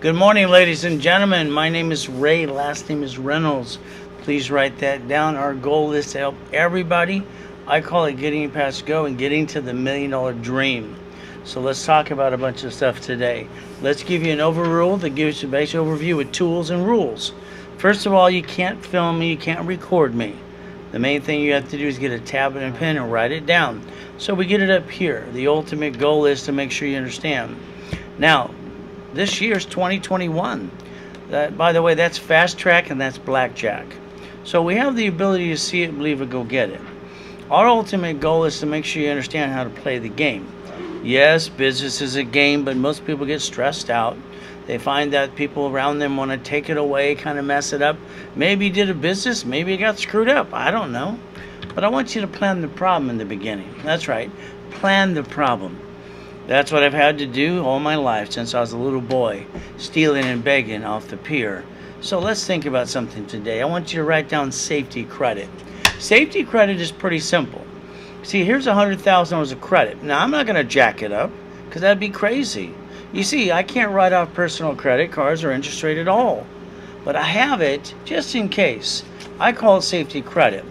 Good morning, ladies and gentlemen. My name is Ray. Last name is Reynolds. Please write that down. Our goal is to help everybody. I call it getting past go and getting to the $1 million dream. So let's talk about a bunch of stuff today. Let's give you an overrule that gives you a basic overview with tools and rules. First of all, you can't film me, you can't record me. The main thing you have to do is get a tablet and pen and write it down. So we get it up here. The ultimate goal is to make sure you understand. Now, this year's 2021. By the way, that's fast track and that's blackjack. So we have the ability to see it, believe it, go get it. Our ultimate goal is to make sure you understand how to play the game. Yes, business is a game, but most people get stressed out. They find that people around them want to take it away, kind of mess it up. Maybe you did a business, maybe you got screwed up. I don't know. But I want you to plan the problem in the beginning. That's right. Plan the problem. That's what I've had to do all my life since I was a little boy, stealing and begging off the pier. So let's think about something today. I want you to write down safety credit. Safety credit is pretty simple. See, here's $100,000 of credit. Now, I'm not going to jack it up because that'd be crazy. You see, I can't write off personal credit cards or interest rate at all. But I have it just in case. I call it safety credit.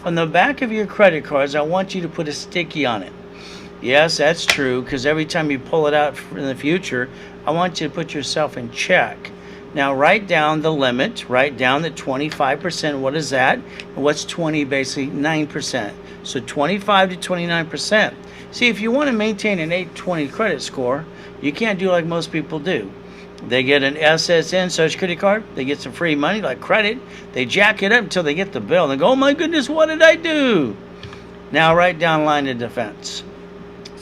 On the back of your credit cards, I want you to put a sticky on it. Yes, that's true, because every time you pull it out in the future, I want you to put yourself in check. Now, write down the limit. Write down the 25%. What is that? And what's 20? Basically, 9%. So 25 to 29%. See, if you want to maintain an 820 credit score, you can't do like most people do. They get an SSN, Social Security card. They get some free money, like credit. They jack it up until they get the bill. And they go, oh my goodness, what did I do? Now, write down line of defense.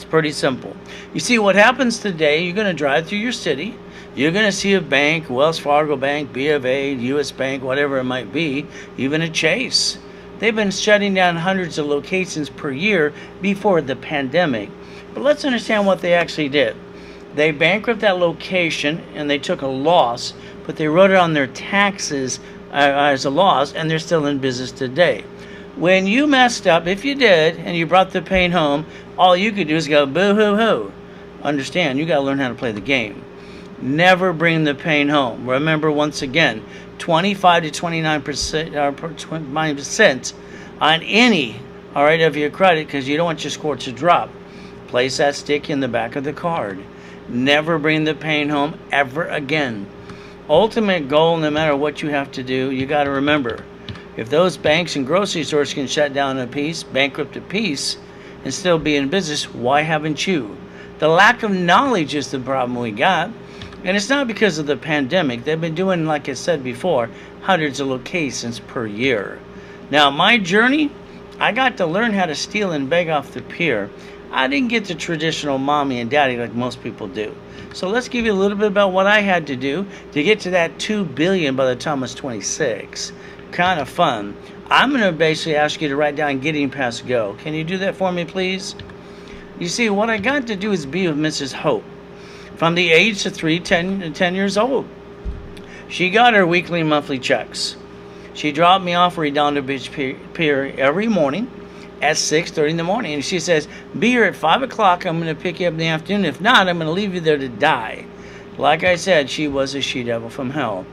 Pretty simple. You see, what happens today, you're going to drive through your city, you're going to see a bank, Wells Fargo Bank, B of A, US Bank, whatever it might be, even a Chase. They've been shutting down hundreds of locations per year before the pandemic. But let's understand what they actually did. They bankrupt that location and they took a loss, but they wrote it on their taxes as a loss, and they're still in business today. When you messed up, if you did, and you brought the pain home, all you could do is go boo-hoo-hoo. Understand, you got to learn how to play the game. Never bring the pain home. Remember, once again, 25 to 29% or 29% on any, all right, of your credit, because you don't want your score to drop. Place that stick in the back of the card. Never bring the pain home ever again. Ultimate goal, no matter what you have to do, you got to remember, if those banks and grocery stores can shut down a piece, bankrupt a piece, and still be in business, why haven't you? The lack of knowledge is the problem we got. And it's not because of the pandemic. They've been doing, like I said before, hundreds of locations per year. Now, my journey, I got to learn how to steal and beg off the pier. I didn't get the traditional mommy and daddy like most people do. So let's give you a little bit about what I had to do to get to that $2 billion by the time I was 26. Kind of fun. I'm going to basically ask you to write down Getting Past Go. Can you do that for me, please? You see, what I got to do is be with Mrs. Hope. From the age of 10 years old. She got her weekly and monthly checks. She dropped me off Redondo Beach Pier every morning at 6:30 in the morning. And she says, be here at 5 o'clock. I'm going to pick you up in the afternoon. If not, I'm going to leave you there to die. Like I said, she was a she-devil from hell.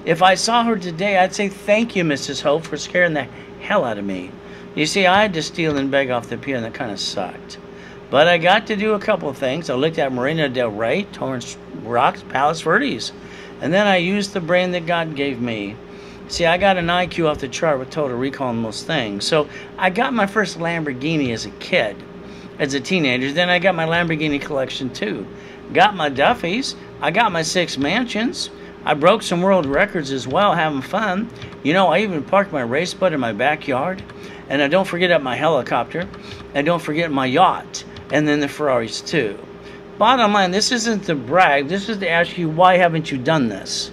If I saw her today, I'd say, thank you, Mrs. Hope, for scaring the hell out of me. You see, I had to steal and beg off the pier, and that kind of sucked. But I got to do a couple of things. I looked at Marina Del Rey, Torrance Rocks, Palos Verdes. And then I used the brain that God gave me. See, I got an IQ off the chart with total recall on most things. So I got my first Lamborghini as a kid, as a teenager. Then I got my Lamborghini collection too. Got my Duffys. I got my 6 mansions. I broke some world records as well, having fun. You know, I even parked my race boat in my backyard. And I don't forget my helicopter. And don't forget my yacht. And then the Ferraris too. Bottom line, this isn't to brag. This is to ask you, why haven't you done this?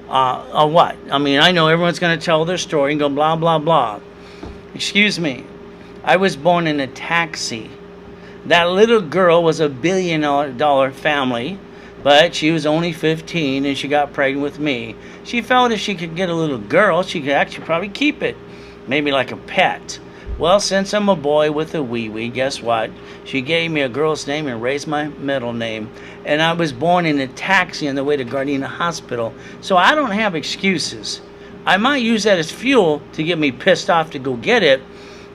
What? I mean, I know everyone's going to tell their story and go blah, blah, blah. Excuse me. I was born in a taxi. That little girl was a $1 billion family, but she was only 15 and she got pregnant with me. She felt if she could get a little girl, she could actually probably keep it. Maybe like a pet. Well, since I'm a boy with a wee-wee, guess what? She gave me a girl's name and raised my middle name. And I was born in a taxi on the way to Gardena Hospital. So I don't have excuses. I might use that as fuel to get me pissed off to go get it,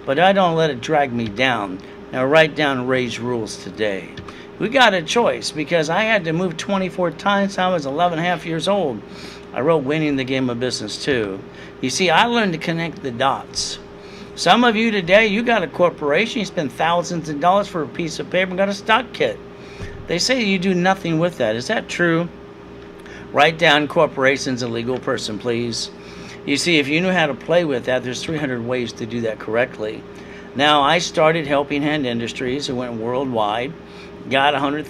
but I don't let it drag me down. Now write down Ray's rules today. We got a choice because I had to move 24 times. I was 11 and a half years old. I wrote Winning the Game of Business too. You see, I learned to connect the dots. Some of you today, you got a corporation, you spend thousands of dollars for a piece of paper and got a stock kit. They say you do nothing with that. Is that true? Write down corporation's a legal person, please. You see, if you knew how to play with that, there's 300 ways to do that correctly. Now, I started Helping Hand Industries. It went worldwide. Got $100,000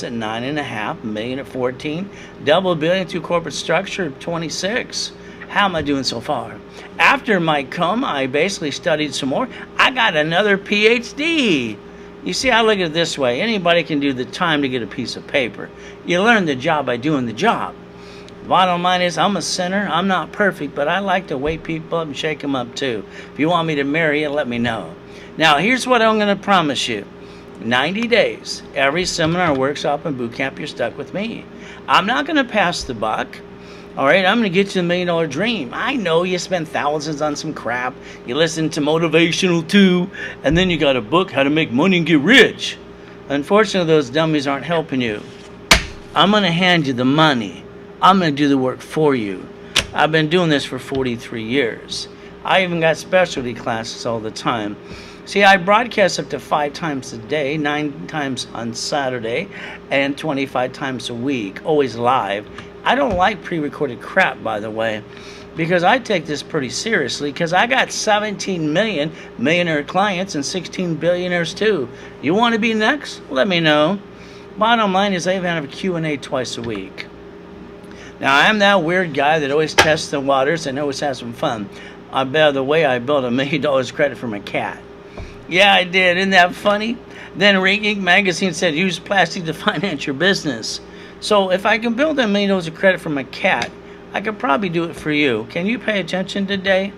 at 9.5, million at 14, double billion through corporate structure at 26. How am I doing so far? After my come, I basically studied some more. I got another PhD. You see, I look at it this way. Anybody can do the time to get a piece of paper. You learn the job by doing the job. Bottom line is, I'm a sinner. I'm not perfect, but I like to wake people up and shake them up too. If you want me to marry you, let me know. Now, here's what I'm going to promise you. 90 days, every seminar, workshop, and boot camp, you're stuck with me. I'm not going to pass the buck. All right, I'm going to get you the $1 million dream. I know you spend thousands on some crap. You listen to motivational too, and then you got a book, How to Make Money and Get Rich. Unfortunately, those dummies aren't helping you. I'm going to hand you the money. I'm going to do the work for you. I've been doing this for 43 years. I even got specialty classes all the time. See, I broadcast up to 5 times a day, 9 times on Saturday, and 25 times a week, always live. I don't like pre-recorded crap, by the way, because I take this pretty seriously, because I got 17 million millionaire clients and 16 billionaires too. You want to be next? Let me know. Bottom line is I even have a Q&A twice a week. Now, I'm that weird guy that always tests the waters and always has some fun. By the way, I built $1 million credit for my cat. Yeah, I did. Isn't that funny? Then Inc. magazine said use plastic to finance your business. So if I can build $1 million of credit from a cat, I could probably do it for you. Can you pay attention today?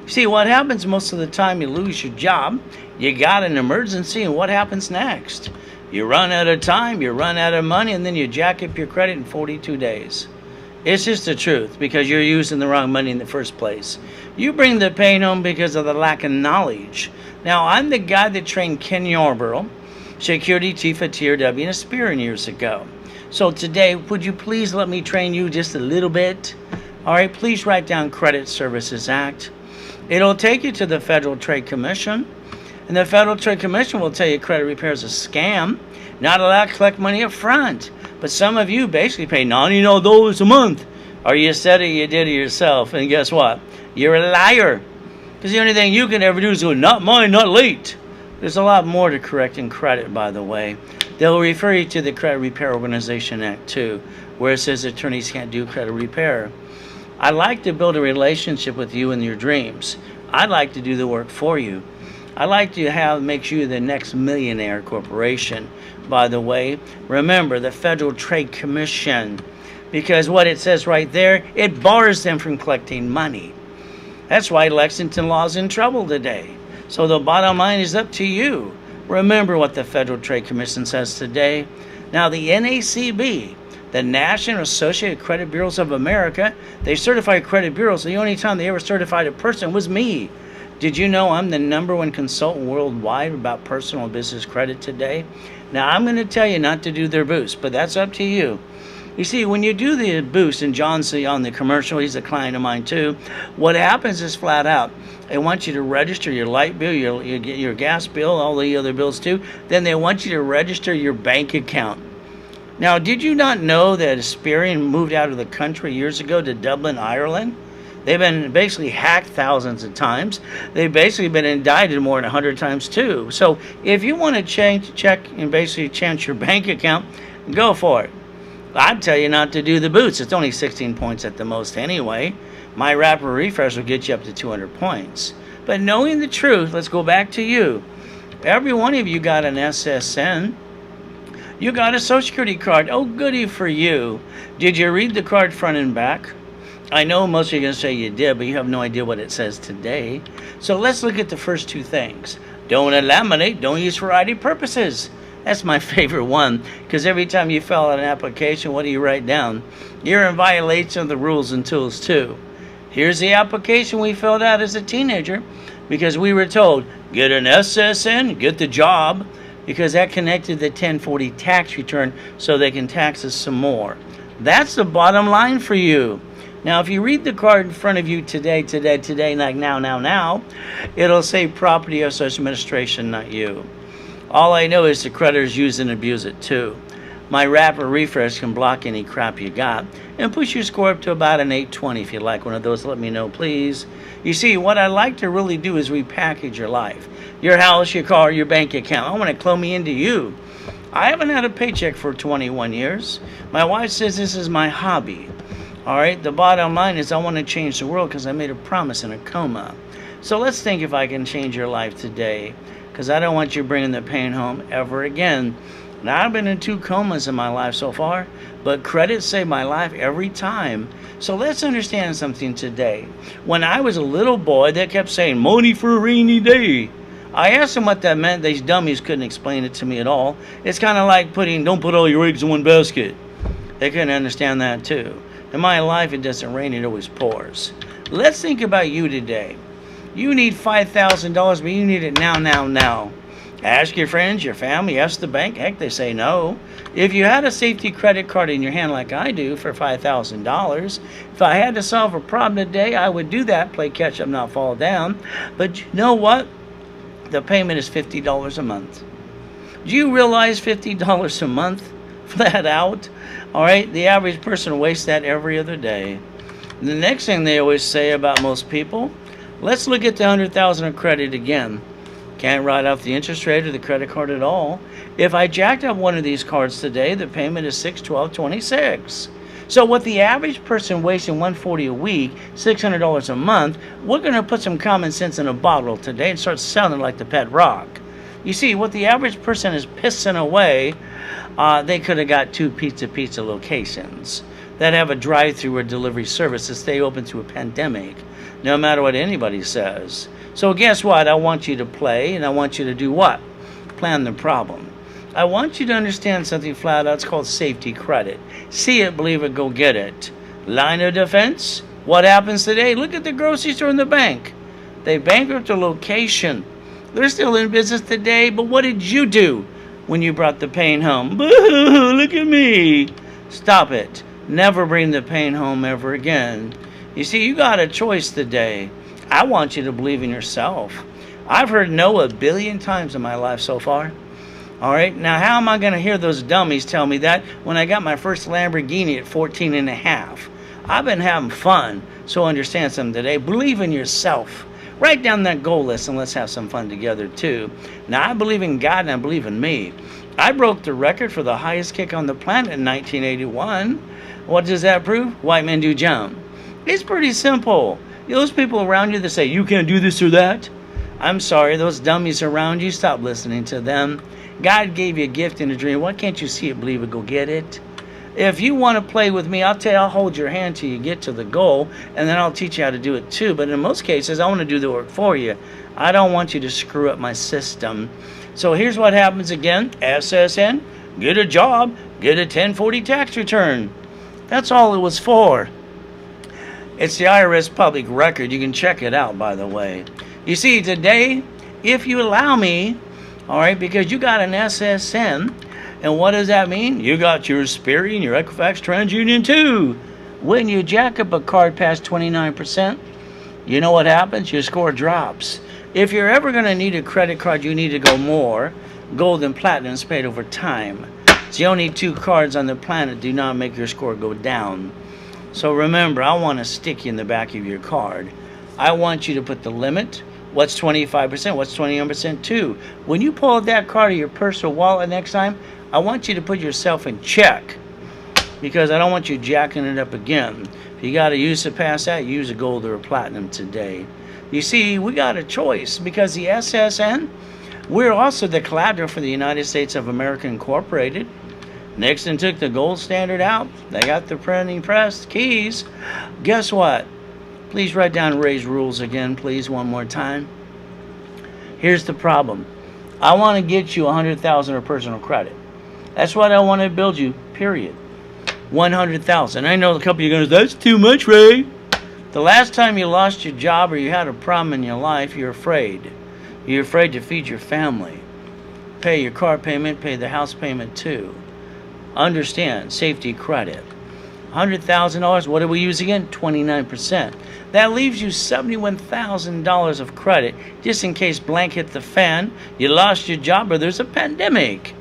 See, what happens most of the time, you lose your job, you got an emergency, and what happens next? You run out of time, you run out of money, and then you jack up your credit in 42 days. It's just the truth, because you're using the wrong money in the first place. You bring the pain home because of the lack of knowledge. Now, I'm the guy that trained Ken Yarborough, security chief at TRW and Aspirin years ago. So today, would you please let me train you just a little bit? All right, please write down Credit Services Act. It'll take you to the Federal Trade Commission. And the Federal Trade Commission will tell you credit repair is a scam, not allowed to collect money up front. But some of you basically pay $90 a month. Or you said it, you did it yourself. And guess what? You're a liar. Because the only thing you can ever do is go, not mine, not late. There's a lot more to correcting credit, by the way. They'll refer you to the Credit Repair Organization Act, too, where it says attorneys can't do credit repair. I like to build a relationship with you in your dreams. I'd like to do the work for you. I like to make you the next millionaire corporation. By the way, remember the Federal Trade Commission, because what it says right there, it bars them from collecting money. That's why Lexington Law's in trouble today. So the bottom line is up to you. Remember what the Federal Trade Commission says today. Now the NACB, the National Associated Credit Bureaus of America, they certify credit bureaus. The only time they ever certified a person was me. Did you know I'm the #1 consultant worldwide about personal and business credit today? Now, I'm going to tell you not to do their boost, but that's up to you. You see, when you do the boost, and John's on the commercial, he's a client of mine too, what happens is flat out, they want you to register your light bill, your gas bill, all the other bills too. Then they want you to register your bank account. Now, did you not know that Aspirin moved out of the country years ago to Dublin, Ireland? They've been basically hacked thousands of times. They've basically been indicted more than 100 times too. So if you want to check and basically change your bank account, go for it. I'd tell you not to do the boots. It's only 16 points at the most anyway. My rapid refresh will get you up to 200 points. But knowing the truth, let's go back to you. Every one of you got an SSN. You got a Social Security card. Oh, goody for you. Did you read the card front and back? I know most of you are going to say you did, but you have no idea what it says today. So let's look at the first two things. Don't laminate, don't use for ID purposes. That's my favorite one, because every time you fill out an application, what do you write down? You're in violation of the rules and tools too. Here's the application we filled out as a teenager, because we were told, get an SSN, get the job, because that connected the 1040 tax return so they can tax us some more. That's the bottom line for you. Now, if you read the card in front of you today, like now, it'll say Property of Social Administration, not you. All I know is the creditors use and abuse it too. My rapid refresh can block any crap you got and push your score up to about an 820. If you like one of those, let me know, please. You see, what I like to really do is repackage your life. Your house, your car, your bank account. I want to clone me into you. I haven't had a paycheck for 21 years. My wife says this is my hobby. All right, the bottom line is I want to change the world because I made a promise in a coma. So let's think if I can change your life today, because I don't want you bringing the pain home ever again. Now, I've been in 2 comas in my life so far, but credit saved my life every time. So let's understand something today. When I was a little boy, they kept saying, money for a rainy day. I asked them what that meant. These dummies couldn't explain it to me at all. It's kind of like don't put all your eggs in one basket. They couldn't understand that too. In my life, it doesn't rain, it always pours. Let's think about you today. You need $5,000, but you need it now. Ask your friends, your family, ask the bank. Heck, they say no. If you had a safety credit card in your hand like I do for $5,000, if I had to solve a problem today, I would do that, play catch up, not fall down. But you know what? The payment is $50 a month. Do you realize $50 a month? Flat out. All right, the average person wastes that every other day. And the next thing they always say about most people, let's look at the $100,000 of credit again. Can't write off the interest rate or the credit card at all. If I jacked up one of these cards today, the payment is $612.26. So what the average person wastes in $140 a week, $600 a month, we're going to put some common sense in a bottle today and start selling like the pet rock. You see, what the average person is pissing away, they could have got 2 pizza locations that have a drive-through or delivery service to stay open through a pandemic, no matter what anybody says. So guess what? I want you to play, and I want you to do what? Plan the problem. I want you to understand something flat out. It's called safety credit. See it, believe it, go get it. Line of defense. What happens today? Look at the grocery store and the bank. They bankrupt a location. They're still in business today, but what did you do when you brought the pain home? Boo-hoo, look at me. Stop it. Never bring the pain home ever again. You see, you got a choice today. I want you to believe in yourself. I've heard no a billion times in my life so far. All right, now how am I going to hear those dummies tell me that when I got my first Lamborghini at 14 and a half? I've been having fun, so understand something today. Believe in yourself. Write down that goal list and let's have some fun together too. Now I believe in God and I believe in me. I broke the record for the highest kick on the planet in 1981. What does that prove? White men do jump. It's pretty simple. Those people around you that say, you can't do this or that, I'm sorry, those dummies around you, stop listening to them. God gave you a gift and a dream. Why can't you see it, believe it, go get it? If you want to play with me, I'll tell you, I'll hold your hand till you get to the goal, and then I'll teach you how to do it too. But in most cases, I want to do the work for you. I don't want you to screw up my system. So here's what happens again. SSN, get a job, get a 1040 tax return. That's all it was for. It's the IRS public record. You can check it out, by the way. You see, today, if you allow me, all right, because you got an SSN, and what does that mean? You got your Experian, your Equifax, TransUnion too. When you jack up a card past 29%, you know what happens? Your score drops. If you're ever going to need a credit card, you need to go more. Gold and platinum is paid over time. It's the only 2 cards on the planet do not make your score go down. So remember, I want to stick you in the back of your card. I want you to put the limit. What's 25%? What's 21% too? When you pull that card of your purse or wallet next time, I want you to put yourself in check, because I don't want you jacking it up again. If you got to use it past that, use a gold or a platinum today. You see, we got a choice, because the SSN, we're also the collateral for the United States of America Incorporated. Nixon took the gold standard out. They got the printing press keys. Guess what? Please write down Ray's rules again, please, one more time. Here's the problem. I want to get you $100,000 of personal credit. That's what I want to build you, period. 100,000. I know a couple of you are going to say, that's too much, Ray. The last time you lost your job or you had a problem in your life, you're afraid. You're afraid to feed your family. Pay your car payment, pay the house payment too. Understand, safety credit. $100,000, what do we use again? 29%. That leaves you $71,000 of credit, just in case blank hit the fan, you lost your job, or there's a pandemic.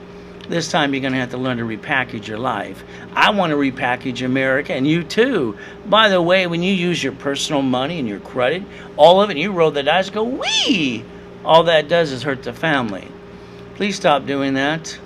This time you're going to have to learn to repackage your life. I want to repackage America, and you too. By the way, when you use your personal money and your credit, all of it, and you roll the dice, go, wee! All that does is hurt the family. Please stop doing that.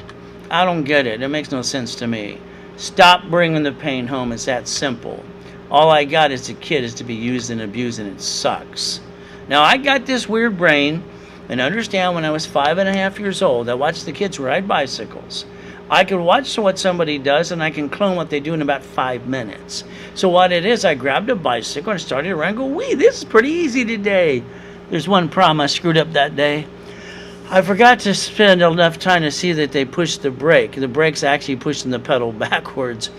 I don't get it. It makes no sense to me. Stop bringing the pain home. It's that simple. All I got as a kid is to be used and abused, and it sucks. Now, I got this weird brain, and understand when I was 5.5 years old, I watched the kids ride bicycles. I could watch what somebody does, and I can clone what they do in about 5 minutes. So what it is, I grabbed a bicycle and started around and go, wee, this is pretty easy today. There's one problem I screwed up that day. I forgot to spend enough time to see that they pushed the brake. The brake's actually pushing the pedal backwards.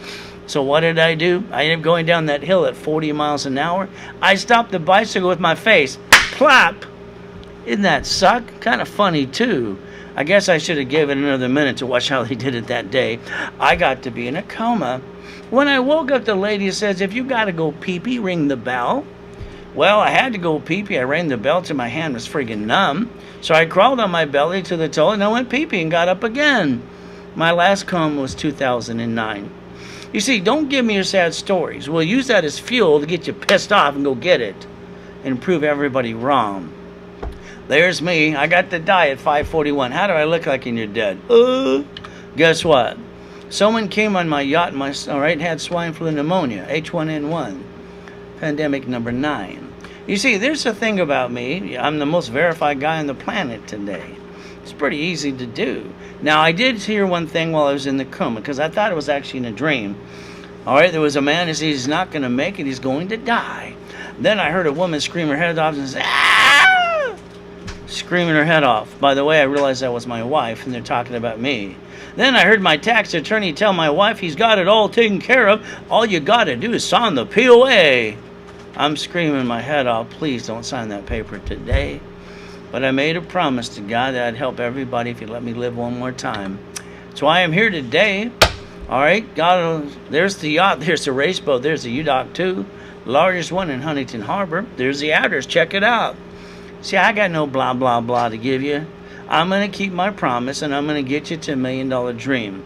So what did I do? I ended up going down that hill at 40 miles an hour. I stopped the bicycle with my face. Plop! Isn't that suck? Kind of funny, too. I guess I should have given it another minute to watch how they did it that day. I got to be in a coma. When I woke up, the lady says, if you got to go pee-pee, ring the bell. Well, I had to go pee-pee. I rang the bell till my hand was friggin' numb. So I crawled on my belly to the toilet and I went pee-pee and got up again. My last coma was 2009. You see, don't give me your sad stories. We'll use that as fuel to get you pissed off and go get it and prove everybody wrong. There's me. I got to die at 5:41. How do I look like you're dead? Guess what? Someone came on my yacht and had swine flu pneumonia, H1N1, pandemic number 9. You see, there's a thing about me. I'm the most verified guy on the planet today. It's pretty easy to do. Now, I did hear one thing while I was in the coma, because I thought it was actually in a dream. All right, there was a man who said he's not going to make it, he's going to die. Then I heard a woman scream her head off and say, "Ah!" Screaming her head off. By the way, I realized that was my wife, and they're talking about me. Then I heard my tax attorney tell my wife he's got it all taken care of. All you got to do is sign the POA. I'm screaming my head off. Please don't sign that paper today. But I made a promise to God that I'd help everybody if He'd let me live one more time. That's why I'm here today. All right, God, there's the yacht, there's the race boat, there's the U-Dock 2, largest one in Huntington Harbor. There's the address, check it out. See, I got no blah, blah, blah to give you. I'm going to keep my promise, and I'm going to get you to $1 million dream.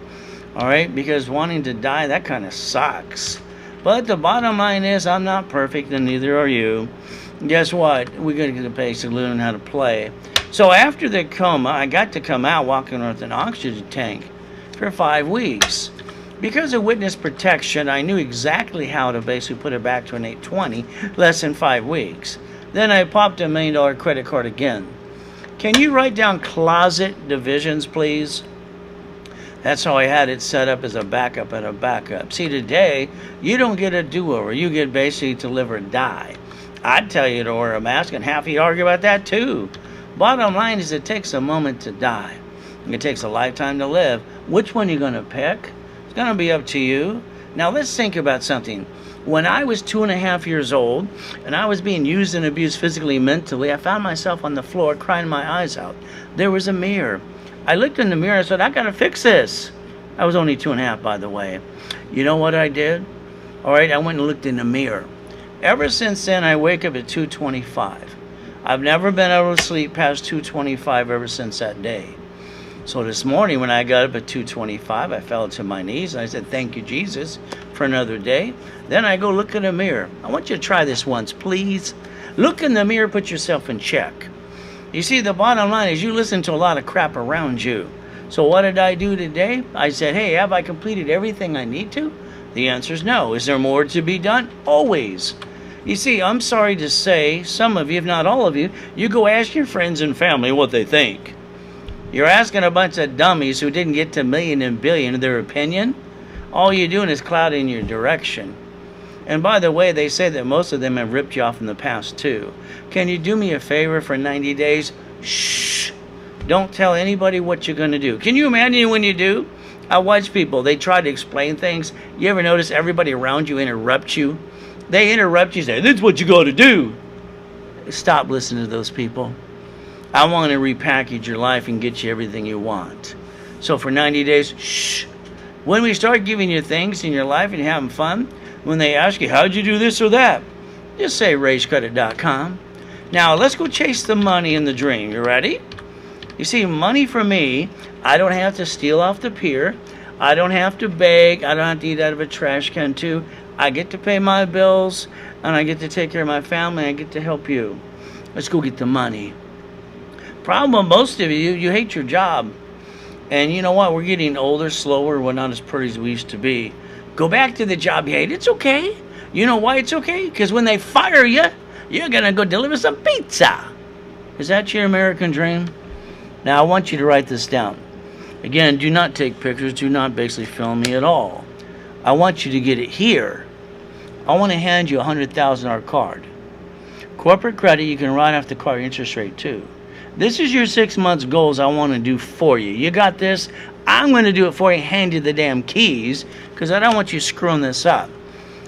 All right, because wanting to die, that kind of sucks. But the bottom line is I'm not perfect, and neither are you. Guess what? We're going to get a place to learn how to play. So after the coma, I got to come out walking with an oxygen tank for 5 weeks. Because of witness protection, I knew exactly how to basically put it back to an 820 less than 5 weeks. Then I popped a $1 million credit card again. Can you write down closet divisions, please? That's how I had it set up, as a backup and a backup. See, today, you don't get a do-over. You get basically to live or die. I'd tell you to wear a mask, and half of you argue about that too. Bottom line is it takes a moment to die. It takes a lifetime to live. Which one are you going to pick? It's going to be up to you. Now let's think about something. When I was 2.5 years old, and I was being used and abused physically and mentally, I found myself on the floor crying my eyes out. There was a mirror. I looked in the mirror and said, I got to fix this. I was only 2.5, by the way. You know what I did? All right, I went and looked in the mirror. Ever since then, I wake up at 2:25. I've never been able to sleep past 2:25 ever since that day. So this morning when I got up at 2:25, I fell to my knees and I said, thank you, Jesus, for another day. Then I go look in the mirror. I want you to try this once, please. Look in the mirror, put yourself in check. You see, the bottom line is you listen to a lot of crap around you. So what did I do today? I said, hey, have I completed everything I need to? The answer is no. Is there more to be done? Always. You see, I'm sorry to say, some of you, if not all of you, you go ask your friends and family what they think. You're asking a bunch of dummies who didn't get to million and billion their opinion. All you're doing is clouding your direction. And by the way, they say that most of them have ripped you off in the past too. Can you do me a favor for 90 days? Shh. Don't tell anybody what you're going to do. Can you imagine when you do? I watch people. They try to explain things. You ever notice everybody around you interrupts you? They interrupt you and say, this is what you got to do. Stop listening to those people. I want to repackage your life and get you everything you want. So for 90 days, shh. When we start giving you things in your life and you're having fun, when they ask you, how'd you do this or that? Just say raisecredit.com. Now, let's go chase the money in the dream. You ready? You see, money for me, I don't have to steal off the pier. I don't have to beg. I don't have to eat out of a trash can too. I get to pay my bills, and I get to take care of my family, and I get to help you. Let's go get the money. Problem with most of you, you hate your job. And you know what? We're getting older, slower, we're not as pretty as we used to be. Go back to the job you hate. It's okay. You know why it's okay? Because when they fire you, you're going to go deliver some pizza. Is that your American dream? Now, I want you to write this down. Again, do not take pictures. Do not basically film me at all. I want you to get it here. I want to hand you a $100,000 card. Corporate credit, you can write off the card interest rate too. This is your 6 months goals I want to do for you. You got this? I'm going to do it for you, hand you the damn keys, because I don't want you screwing this up.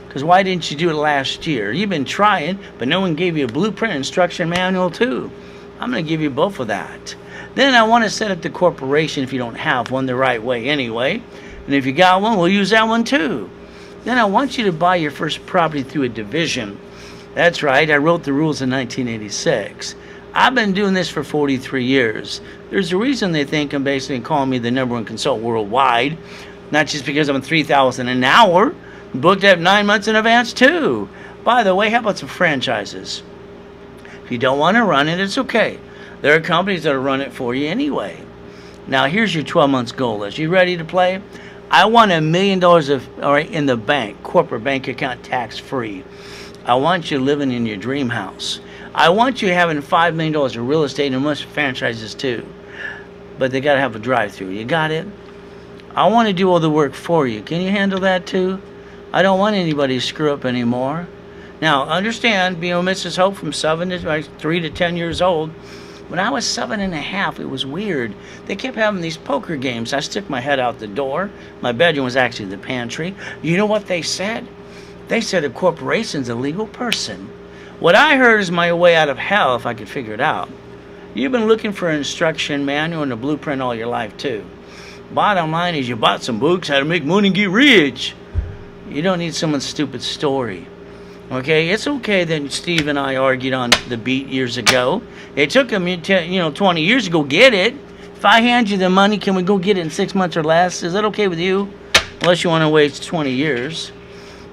Because why didn't you do it last year? You've been trying, but no one gave you a blueprint instruction manual too. I'm going to give you both of that. Then I want to set up the corporation if you don't have one the right way anyway. And if you got one, we'll use that one too. Then I want you to buy your first property through a division. That's right, I wrote the rules in 1986. I've been doing this for 43 years. There's a reason they think I'm basically calling me the #1 consultant worldwide. Not just because I'm $3,000 an hour. Booked up 9 months in advance too. By the way, how about some franchises? If you don't want to run it, it's okay. There are companies that will run it for you anyway. Now here's your 12 months goal list. You ready to play? I want $1 million in the bank, corporate bank account, tax free. I want you living in your dream house. I want you having $5 million of real estate and most franchises too. but they got to have a drive-through. You got it? I want to do all the work for you. Can you handle that too? I don't want anybody to screw up anymore. Now, understand, being Mrs. Hope from 3 to 10 years old, when I was 7.5, it was weird. They kept having these poker games. I stick my head out the door. My bedroom was actually the pantry. You know what they said? They said a corporation's a legal person. What I heard is my way out of hell if I could figure it out. You've been looking for an instruction manual and a blueprint all your life too. Bottom line is you bought some books, how to make money and get rich. You don't need someone's stupid story. Okay, it's okay that Steve and I argued on the beat years ago. It took him 20 years to go get it. If I hand you the money, can we go get it in 6 months or less? Is that okay with you? Unless you want to waste 20 years.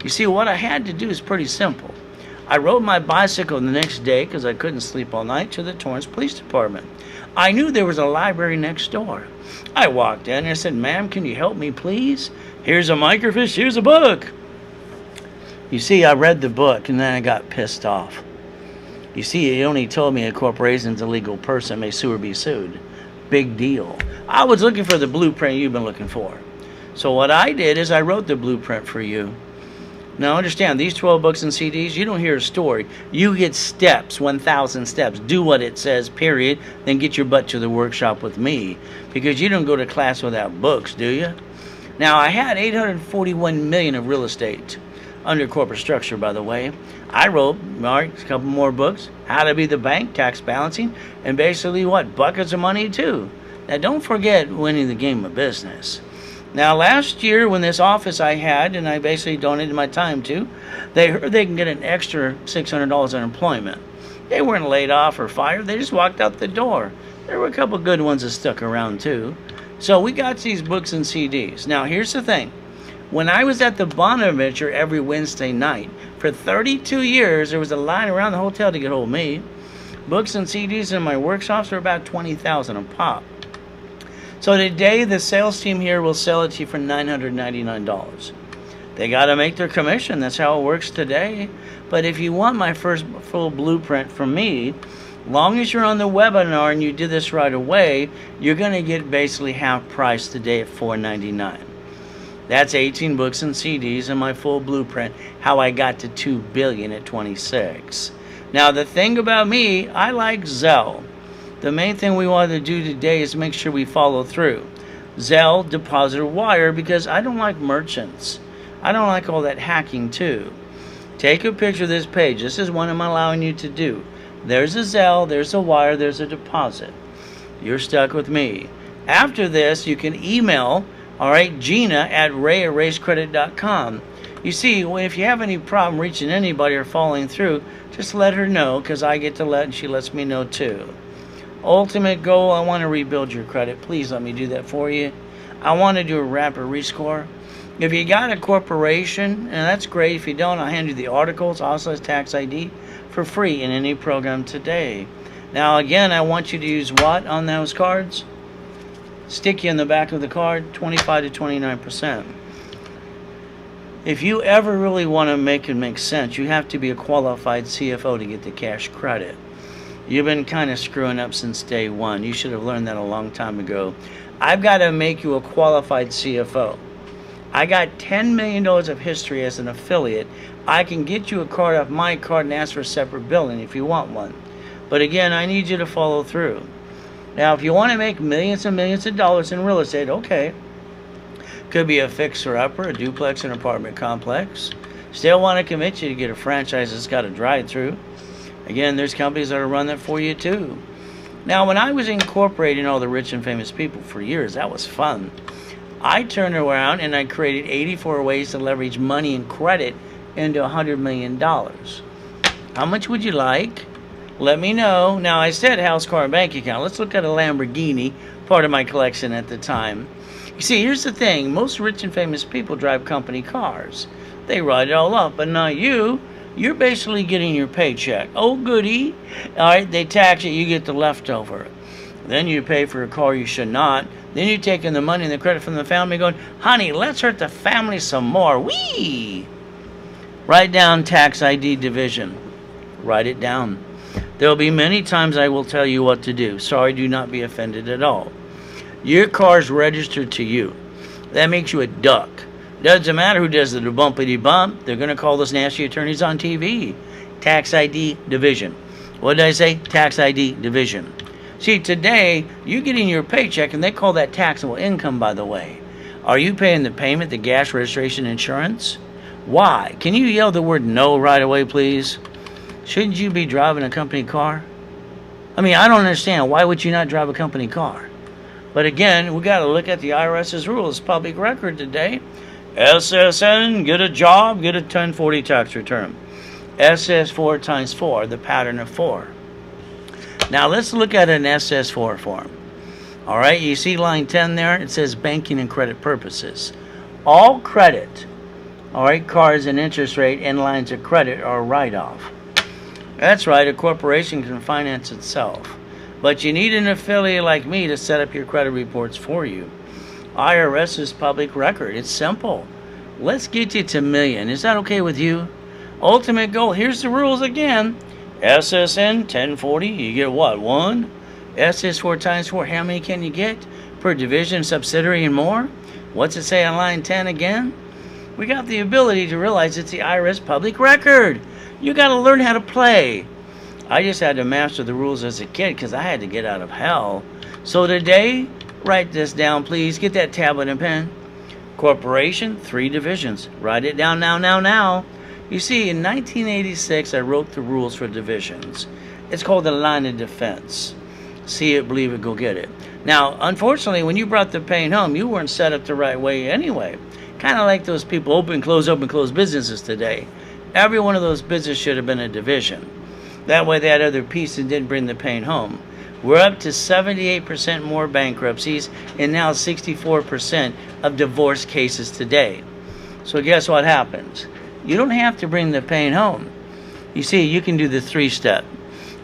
You see, what I had to do is pretty simple. I rode my bicycle the next day, because I couldn't sleep all night, to the Torrance Police Department. I knew there was a library next door. I walked in and I said, "Ma'am, can you help me, please? Here's a microfiche, here's a book." You see, I read the book and then I got pissed off. You see, it only told me a corporation's a legal person, may sue or be sued. Big deal. I was looking for the blueprint you've been looking for. So what I did is I wrote the blueprint for you. Now understand, these 12 books and CDs, you don't hear a story. You get steps, 1,000 steps. Do what it says, period. Then get your butt to the workshop with me. Because you don't go to class without books, do you? Now, I had $841 million of real estate under corporate structure, by the way. I wrote a couple more books, How to Be the Bank, Tax Balancing, and basically what? Buckets of money, too. Now, don't forget winning the game of business. Now, last year, when this office I had, and I basically donated my time to, they heard they can get an extra $600 unemployment. They weren't laid off or fired. They just walked out the door. There were a couple good ones that stuck around, too. So we got these books and CDs. Now, here's the thing. When I was at the Bonaventure every Wednesday night, for 32 years, there was a line around the hotel to get hold of me. Books and CDs in my workshops were about $20,000 a pop. So today, the sales team here will sell it to you for $999. They got to make their commission. That's how it works today. But if you want my first full blueprint from me, long as you're on the webinar and you do this right away, you're going to get basically half price today at $499. That's 18 books and CDs and my full blueprint, how I got to $2 billion at 26. Now, the thing about me, I like Zelle. The main thing we want to do today is make sure we follow through. Zelle, deposit, or wire, because I don't like merchants. I don't like all that hacking too. Take a picture of this page. This is what I'm allowing you to do. There's a Zelle, there's a wire, there's a deposit. You're stuck with me. After this, you can email, Gina at ray@racecredit.com. You see, if you have any problem reaching anybody or following through, just let her know, because I get to let and she lets me know too. Ultimate goal, I want to rebuild your credit. Please let me do that for you. I want to do a rapid rescore. If you got a corporation, and that's great. If you don't, I'll hand you the articles, also as tax ID, for free in any program today. Now again, I want you to use what on those cards? Stick you in the back of the card, 25 to 29%. If you ever really want to make it make sense, you have to be a qualified CFO to get the cash credit. You've been kind of screwing up since day one. You should have learned that a long time ago. I've got to make you a qualified CFO. I got $10 million of history as an affiliate. I can get you a card off my card and ask for a separate billing if you want one. But again, I need you to follow through. Now, if you want to make millions and millions of dollars in real estate, okay. Could be a fixer-upper, a duplex, an apartment complex. Still want to commit you to get a franchise that's got a drive-through. Again, there's companies that will run that for you too. Now, when I was incorporating all the rich and famous people for years, that was fun. I turned around and I created 84 ways to leverage money and credit into $100 million. How much would you like? Let me know. Now, I said house, car, and bank account. Let's look at a Lamborghini, part of my collection at the time. You see, here's the thing. Most rich and famous people drive company cars. They write it all up, but not you. You're basically getting your paycheck. Oh, goody. All right, they tax it, you get the leftover. Then you pay for a car you should not. Then you're taking the money and the credit from the family going, honey, let's hurt the family some more. Whee! Write down tax ID division. Write it down. There will be many times I will tell you what to do. Sorry, do not be offended at all. Your car's registered to you. That makes you a duck. Doesn't matter who does the bumpity bump. They're going to call those nasty attorneys on TV. Tax ID division. What did I say? Tax ID division. See, today, you're getting your paycheck, and they call that taxable income, by the way. Are you paying the payment, the gas, registration, insurance? Why? Can you yell the word no right away, please? Shouldn't you be driving a company car? I mean, I don't understand. Why would you not drive a company car? But again, we got to look at the IRS's rules. Public record today. SSN, get a job, get a 1040 tax return. SS4 times 4, the pattern of 4. Now let's look at an SS4 form. All right, you see line 10 there? It says banking and credit purposes. All credit, all right, cards and interest rate and lines of credit are write-off. That's right, a corporation can finance itself. But you need an affiliate like me to set up your credit reports for you. IRS is public record. It's simple. Let's get you to million. Is that okay with you? Ultimate goal. Here's the rules again. SSN 1040. You get what? 1. SS4 times 4. How many can you get? Per division, subsidiary, and more. What's it say on line 10 again? We got the ability to realize it's the IRS public record. You got to learn how to play. I just had to master the rules as a kid because I had to get out of hell. So today, write this down, please. Get that tablet and pen. Corporation, 3 divisions. Write it down now. You see, in 1986, I wrote the rules for divisions. It's called the line of defense. See it, believe it, go get it. Now, unfortunately, when you brought the pain home, you weren't set up the right way anyway. Kind of like those people open, close businesses today. Every one of those businesses should have been a division. That way they had other pieces and didn't bring the pain home. We're up to 78% more bankruptcies and now 64% of divorce cases today. So guess what happens? You don't have to bring the pain home. You see, you can do the 3-step.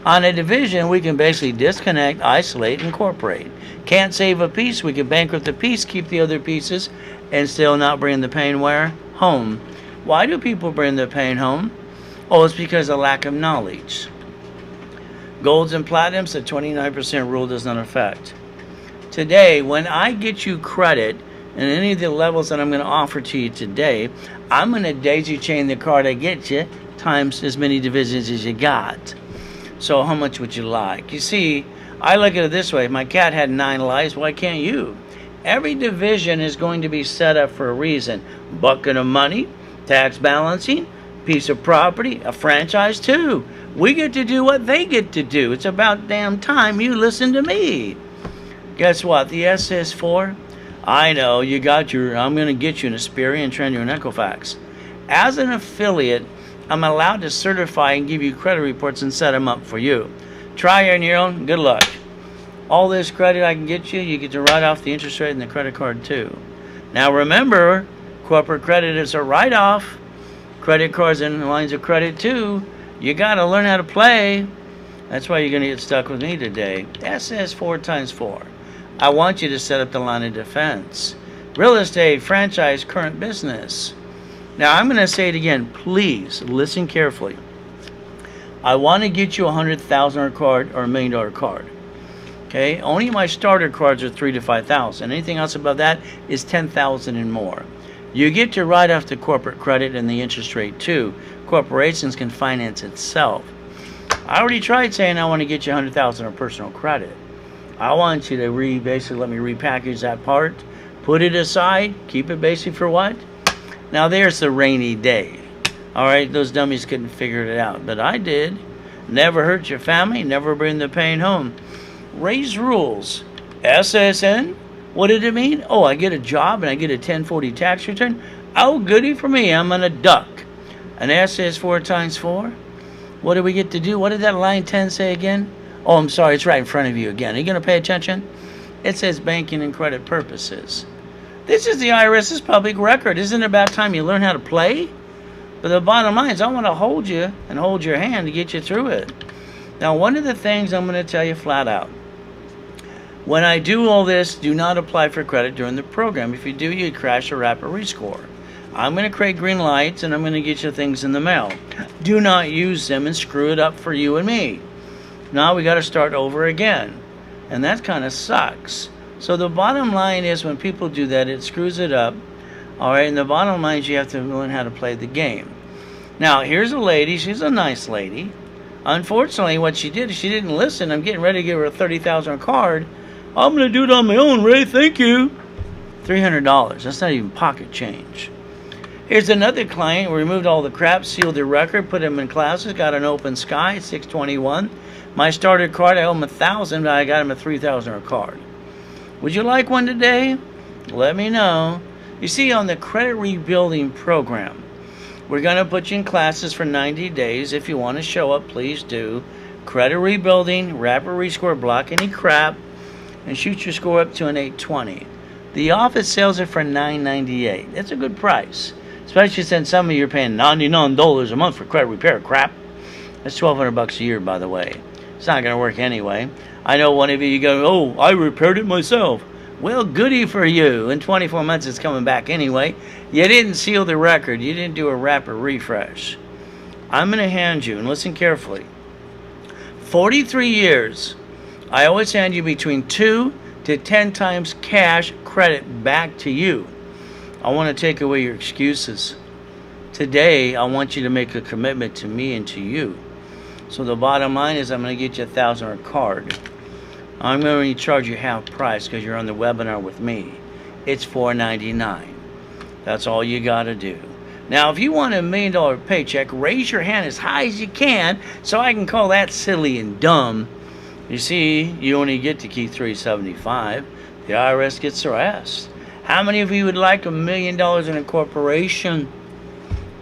On a division, we can basically disconnect, isolate, incorporate. Can't save a piece, we can bankrupt the piece, keep the other pieces, and still not bring the pain where? Home. Why do people bring the pain home? Oh, it's because of lack of knowledge. Golds and platinums, the 29% rule does not affect. Today, when I get you credit in any of the levels that I'm going to offer to you today, I'm going to daisy chain the card I get you times as many divisions as you got. So how much would you like? You see, I look at it this way. My cat had 9 lives. Why can't you? Every division is going to be set up for a reason. Bucket of money, tax balancing, piece of property, a franchise too. We get to do what they get to do. It's about damn time you listen to me. Guess what? The SS4? I know, you got your, I'm going to get you an Asperian, Trendy, and Equifax. As an affiliate, I'm allowed to certify and give you credit reports and set them up for you. Try it on your own. Good luck. All this credit I can get you, you get to write off the interest rate and the credit card too. Now remember, corporate credit is a write-off. Credit cards and lines of credit too. You got to learn how to play. That's why you're going to get stuck with me today. SS4 times 4. I want you to set up the line of defense. Real estate, franchise, current business. Now, I'm going to say it again. Please listen carefully. I want to get you a $100,000 card or $1 million card. Okay? Only my starter cards are $3,000 to $5,000. Anything else above that is $10,000 and more. You get to write off the corporate credit and the interest rate too. Corporations can finance itself. I already tried saying I want to get you $100,000 of personal credit. I want you to basically let me repackage that part, put it aside, keep it basically for what? Now there's the rainy day. All right, those dummies couldn't figure it out, but I did. Never hurt your family, never bring the pain home. Raise rules. SSN? What did it mean? Oh, I get a job and I get a 1040 tax return? Oh, goody for me, I'm on a duck. An SS4 times 4? What do we get to do? What did that line 10 say again? Oh, I'm sorry, it's right in front of you again. Are you going to pay attention? It says banking and credit purposes. This is the IRS's public record. Isn't it about time you learn how to play? But the bottom line is I want to hold you and hold your hand to get you through it. Now, one of the things I'm going to tell you flat out. When I do all this, do not apply for credit during the program. If you do, you crash or rapid rescore. I'm going to create green lights and I'm going to get you things in the mail. Do not use them and screw it up for you and me. Now we got to start over again. And that kind of sucks. So the bottom line is when people do that, it screws it up. All right, and the bottom line is you have to learn how to play the game. Now, here's a lady. She's a nice lady. Unfortunately, what she did is she didn't listen. I'm getting ready to give her a $30,000 card. I'm going to do it on my own, Ray. Thank you. $300. That's not even pocket change. Here's another client. We removed all the crap, sealed their record, put them in classes, got an open sky, 621. My starter card, I owe him $1,000, but I got him a $3,000 card. Would you like one today? Let me know. You see, on the credit rebuilding program, we're going to put you in classes for 90 days. If you want to show up, please do. Credit rebuilding, rapid rescore, block any crap, and shoot your score up to an 820. The office sells it for $9.98. That's a good price, especially since some of you are paying $99 a month for credit repair crap. That's $1,200 a year, by the way. It's not going to work anyway. I know one of you go, oh, I repaired it myself. Well, goody for you. In 24 months, it's coming back anyway. You didn't seal the record. You didn't do a rapid refresh. I'm going to hand you, and listen carefully, 43 years. I always hand you between 2 to 10 times cash credit back to you. I want to take away your excuses. Today, I want you to make a commitment to me and to you. So the bottom line is I'm going to get you a $1,000 card. I'm going to charge you half price because you're on the webinar with me. It's $4.99. That's all you got to do. Now, if you want $1 million paycheck, raise your hand as high as you can so I can call that silly and dumb. You see, you only get to keep $375. The IRS gets the rest. How many of you would like $1 million in a corporation?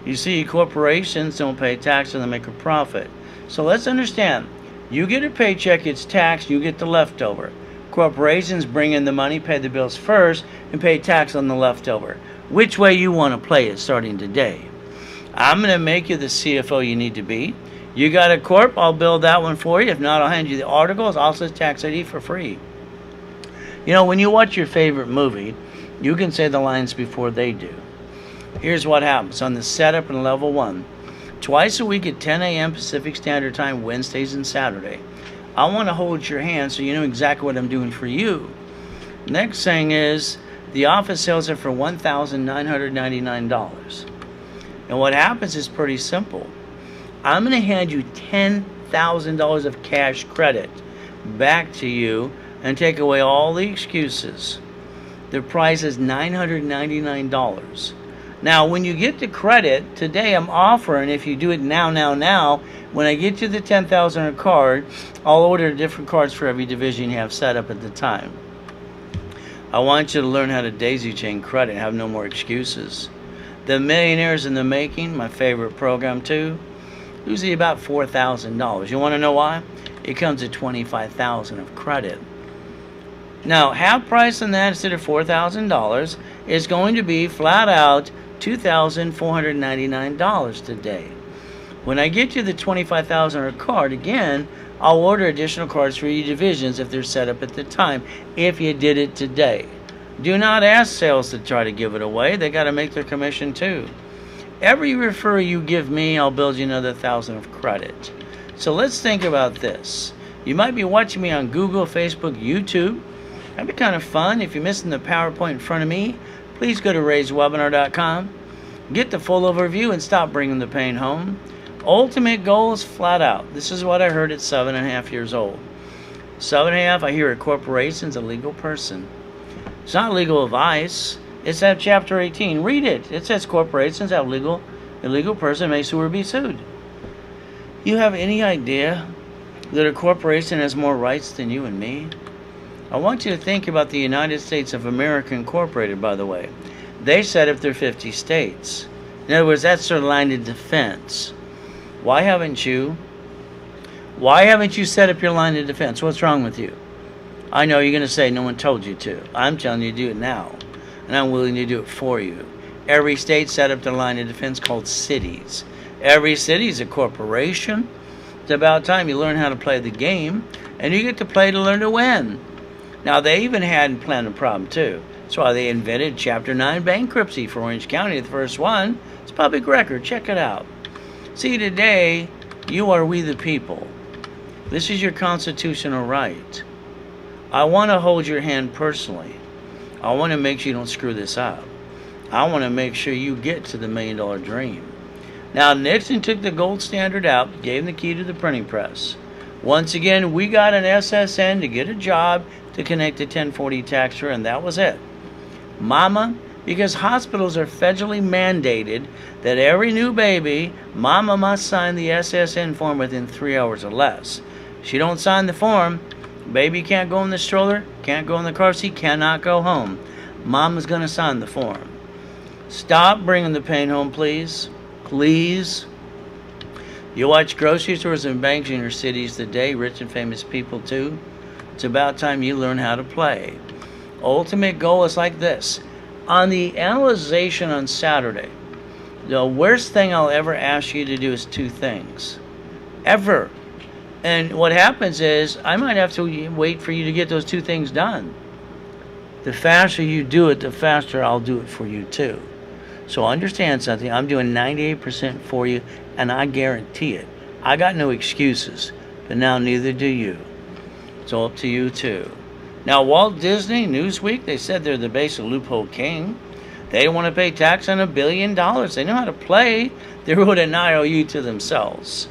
You see, corporations don't pay tax and they make a profit. So let's understand. You get a paycheck, it's taxed, you get the leftover. Corporations bring in the money, pay the bills first, and pay tax on the leftover. Which way you want to play it starting today? I'm going to make you the CFO you need to be. You got a corp, I'll build that one for you. If not, I'll hand you the articles, also tax ID for free. You know, when you watch your favorite movie, you can say the lines before they do. Here's what happens on the setup in level 1. Twice a week at 10 a.m. Pacific Standard Time, Wednesdays and Saturday. I want to hold your hand so you know exactly what I'm doing for you. Next thing is, the office sells it for $1,999. And what happens is pretty simple. I'm going to hand you $10,000 of cash credit back to you and take away all the excuses. The price is $999. Now, when you get the credit, today I'm offering, if you do it now, when I get you the $10,000 card, I'll order different cards for every division you have set up at the time. I want you to learn how to daisy chain credit, have no more excuses. The Millionaires in the Making, my favorite program too, usually about $4,000. You want to know why? It comes at $25,000 of credit. Now, half price on that instead of $4,000 is going to be flat out $2,499 today. When I get you the $25,000 card, again, I'll order additional cards for your divisions if they're set up at the time, if you did it today. Do not ask sales to try to give it away. They got to make their commission too. Every referral you give me, I'll build you another $1,000 of credit. So let's think about this. You might be watching me on Google, Facebook, YouTube. That'd be kind of fun. If you're missing the PowerPoint in front of me, please go to raiswebinar.com. Get the full overview and stop bringing the pain home. Ultimate goal is flat out. This is what I heard at 7.5 years old. 7.5, I hear a corporation's a legal person. It's not legal advice. It's that chapter 18. Read it. It says corporations have a legal person may sue or be sued. You have any idea that a corporation has more rights than you and me? I want you to think about the United States of America Incorporated, by the way. They set up their 50 states. In other words, that's their line of defense. Why haven't you set up your line of defense? What's wrong with you? I know you're going to say no one told you to. I'm telling you to do it now. And I'm willing to do it for you. Every state set up their line of defense called cities. Every city is a corporation. It's about time you learn how to play the game. And you get to play to learn to win. Now, they even had planned a problem, too. That's why they invented Chapter 9 bankruptcy for Orange County, the first one. It's public record. Check it out. See, today, you are we the people. This is your constitutional right. I want to hold your hand personally. I want to make sure you don't screw this up. I want to make sure you get to the $1 million dream. Now, Nixon took the gold standard out, gave him the key to the printing press. Once again, we got an SSN to get a job to connect to 1040 tax return, and that was it. Mama, because hospitals are federally mandated that every new baby, mama must sign the SSN form within 3 hours or less. She don't sign the form, baby can't go in the stroller, can't go in the car seat, cannot go home. Mama's going to sign the form. Stop bringing the pain home, please. Please. You watch grocery stores and banks in your cities today, rich and famous people too. It's about time you learn how to play. Ultimate goal is like this. On the analyzation on Saturday, the worst thing I'll ever ask you to do is 2 things. Ever. And what happens is, I might have to wait for you to get those 2 things done. The faster you do it, the faster I'll do it for you too. So understand something, I'm doing 98% for you, and I guarantee it. I got no excuses, but now neither do you. It's all up to you too. Now, Walt Disney, Newsweek, they said they're the basic loophole king. They don't want to pay tax on $1 billion. They know how to play. They wrote an IOU to themselves.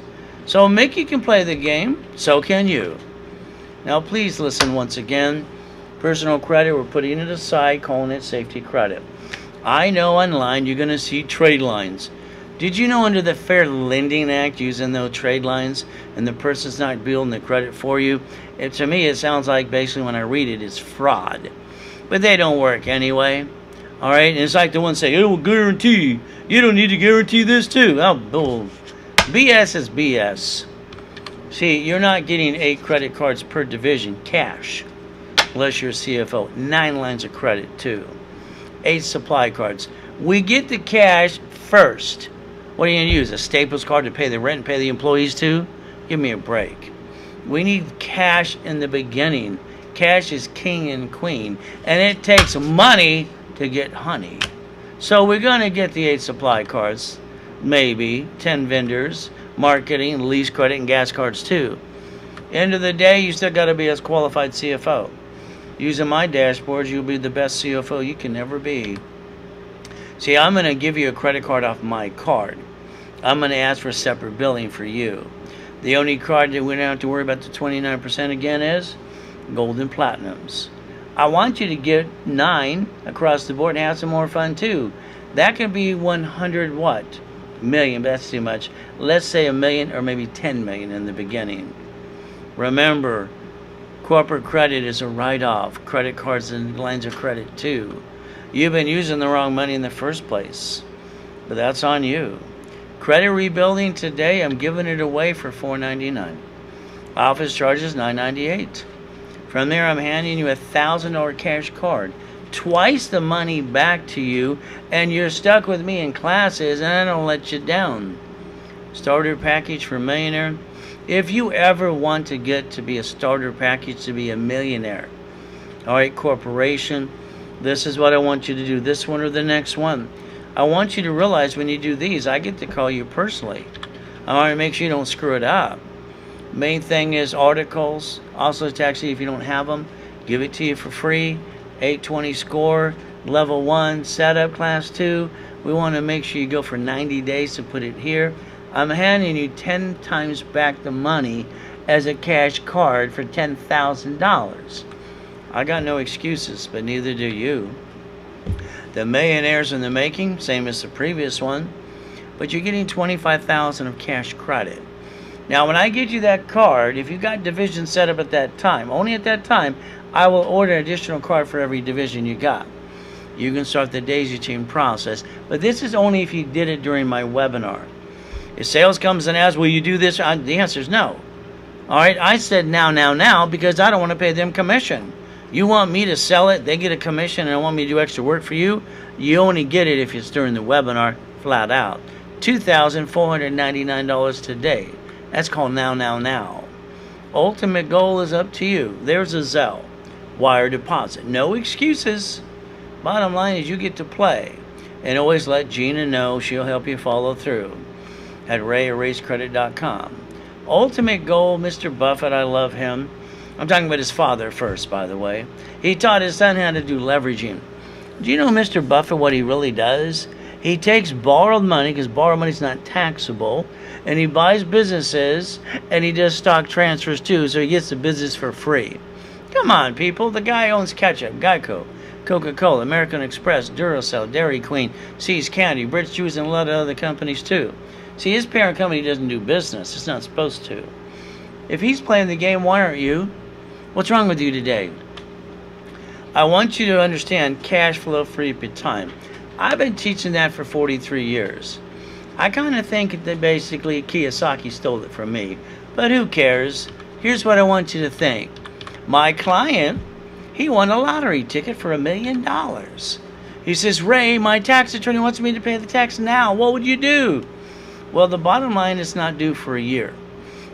So Mickey can play the game, so can you. Now, please listen once again. Personal credit, we're putting it aside, calling it safety credit. I know online you're going to see trade lines. Did you know under the Fair Lending Act, using those trade lines and the person's not building the credit for you, to me it sounds like basically when I read it, it's fraud. But they don't work anyway. All right, and it's like the one saying, it will guarantee. You don't need to guarantee this too. Oh, bull. BS is BS. See, you're not getting 8 credit cards per division, cash, unless you're a CFO. 9 lines of credit too. 8 supply cards. We get the cash first. What are you going to use? A Staples card to pay the rent and pay the employees too? Give me a break. We need cash in the beginning. Cash is king and queen. And it takes money to get honey. So we're going to get the 8 supply cards. Maybe 10 vendors, marketing, lease credit, and gas cards too. End of the day, you still got to be a qualified CFO. Using my dashboards, you'll be the best CFO you can ever be. See, I'm going to give you a credit card off my card. I'm going to ask for separate billing for you. The only card that we don't have to worry about the 29% again is gold and platinums. I want you to get 9 across the board and have some more fun too. That could be 100 what? Million, but that's too much. Let's say 1 million or maybe 10 million in the beginning. Remember, corporate credit is a write-off. Credit cards and lines of credit too. You've been using the wrong money in the first place, but that's on you. Credit rebuilding today, I'm giving it away for $4.99. Office charges $9.98. From there, I'm handing you a $1,000 cash card. Twice the money back to you, and you're stuck with me in classes, and I don't let you down. Starter package for millionaire. If you ever want to get to be a starter package to be a millionaire, all right, corporation, this is what I want you to do, this one or the next one. I want you to realize when you do these, I get to call you personally. I want to make sure you don't screw it up. Main thing is articles, also taxi if you don't have them, give it to you for free. 820 score, level 1, setup class 2. We want to make sure you go for 90 days to put it here. I'm handing you 10 times back the money as a cash card for $10,000. I got no excuses, but neither do you. The millionaires in the making, same as the previous one, but you're getting $25,000 of cash credit. Now, when I get you that card, if you got division set up at that time, only at that time, I will order an additional card for every division you got. You can start the daisy chain process, but this is only if you did it during my webinar. If sales comes and asks, will you do this? The answer is no. All right, I said now, because I don't want to pay them commission. You want me to sell it, they get a commission, and I want me to do extra work for you. You only get it if it's during the webinar, flat out. $2,499 today. That's called now. Ultimate goal is up to you. There's a Zelle. Wire deposit. No excuses. Bottom line is you get to play. And always let Gina know. She'll help you follow through. At ray@racecredit.com. Ultimate goal, Mr. Buffett, I love him. I'm talking about his father first, by the way. He taught his son how to do leveraging. Do you know Mr. Buffett, what he really does? He takes borrowed money, because borrowed money is not taxable, and he buys businesses, and he does stock transfers too, so he gets the business for free. Come on, people. The guy owns ketchup, Geico, Coca-Cola, American Express, Duracell, Dairy Queen, See's Candy, Brits Juice, and a lot of other companies too. See, his parent company doesn't do business. It's not supposed to. If he's playing the game, why aren't you? What's wrong with you today? I want you to understand cash flow free up your time. I've been teaching that for 43 years. I kind of think that basically Kiyosaki stole it from me. But who cares? Here's what I want you to think. My client, he won a lottery ticket for $1 million. He says, Ray, my tax attorney wants me to pay the tax now. What would you do? Well, the bottom line is not due for a year.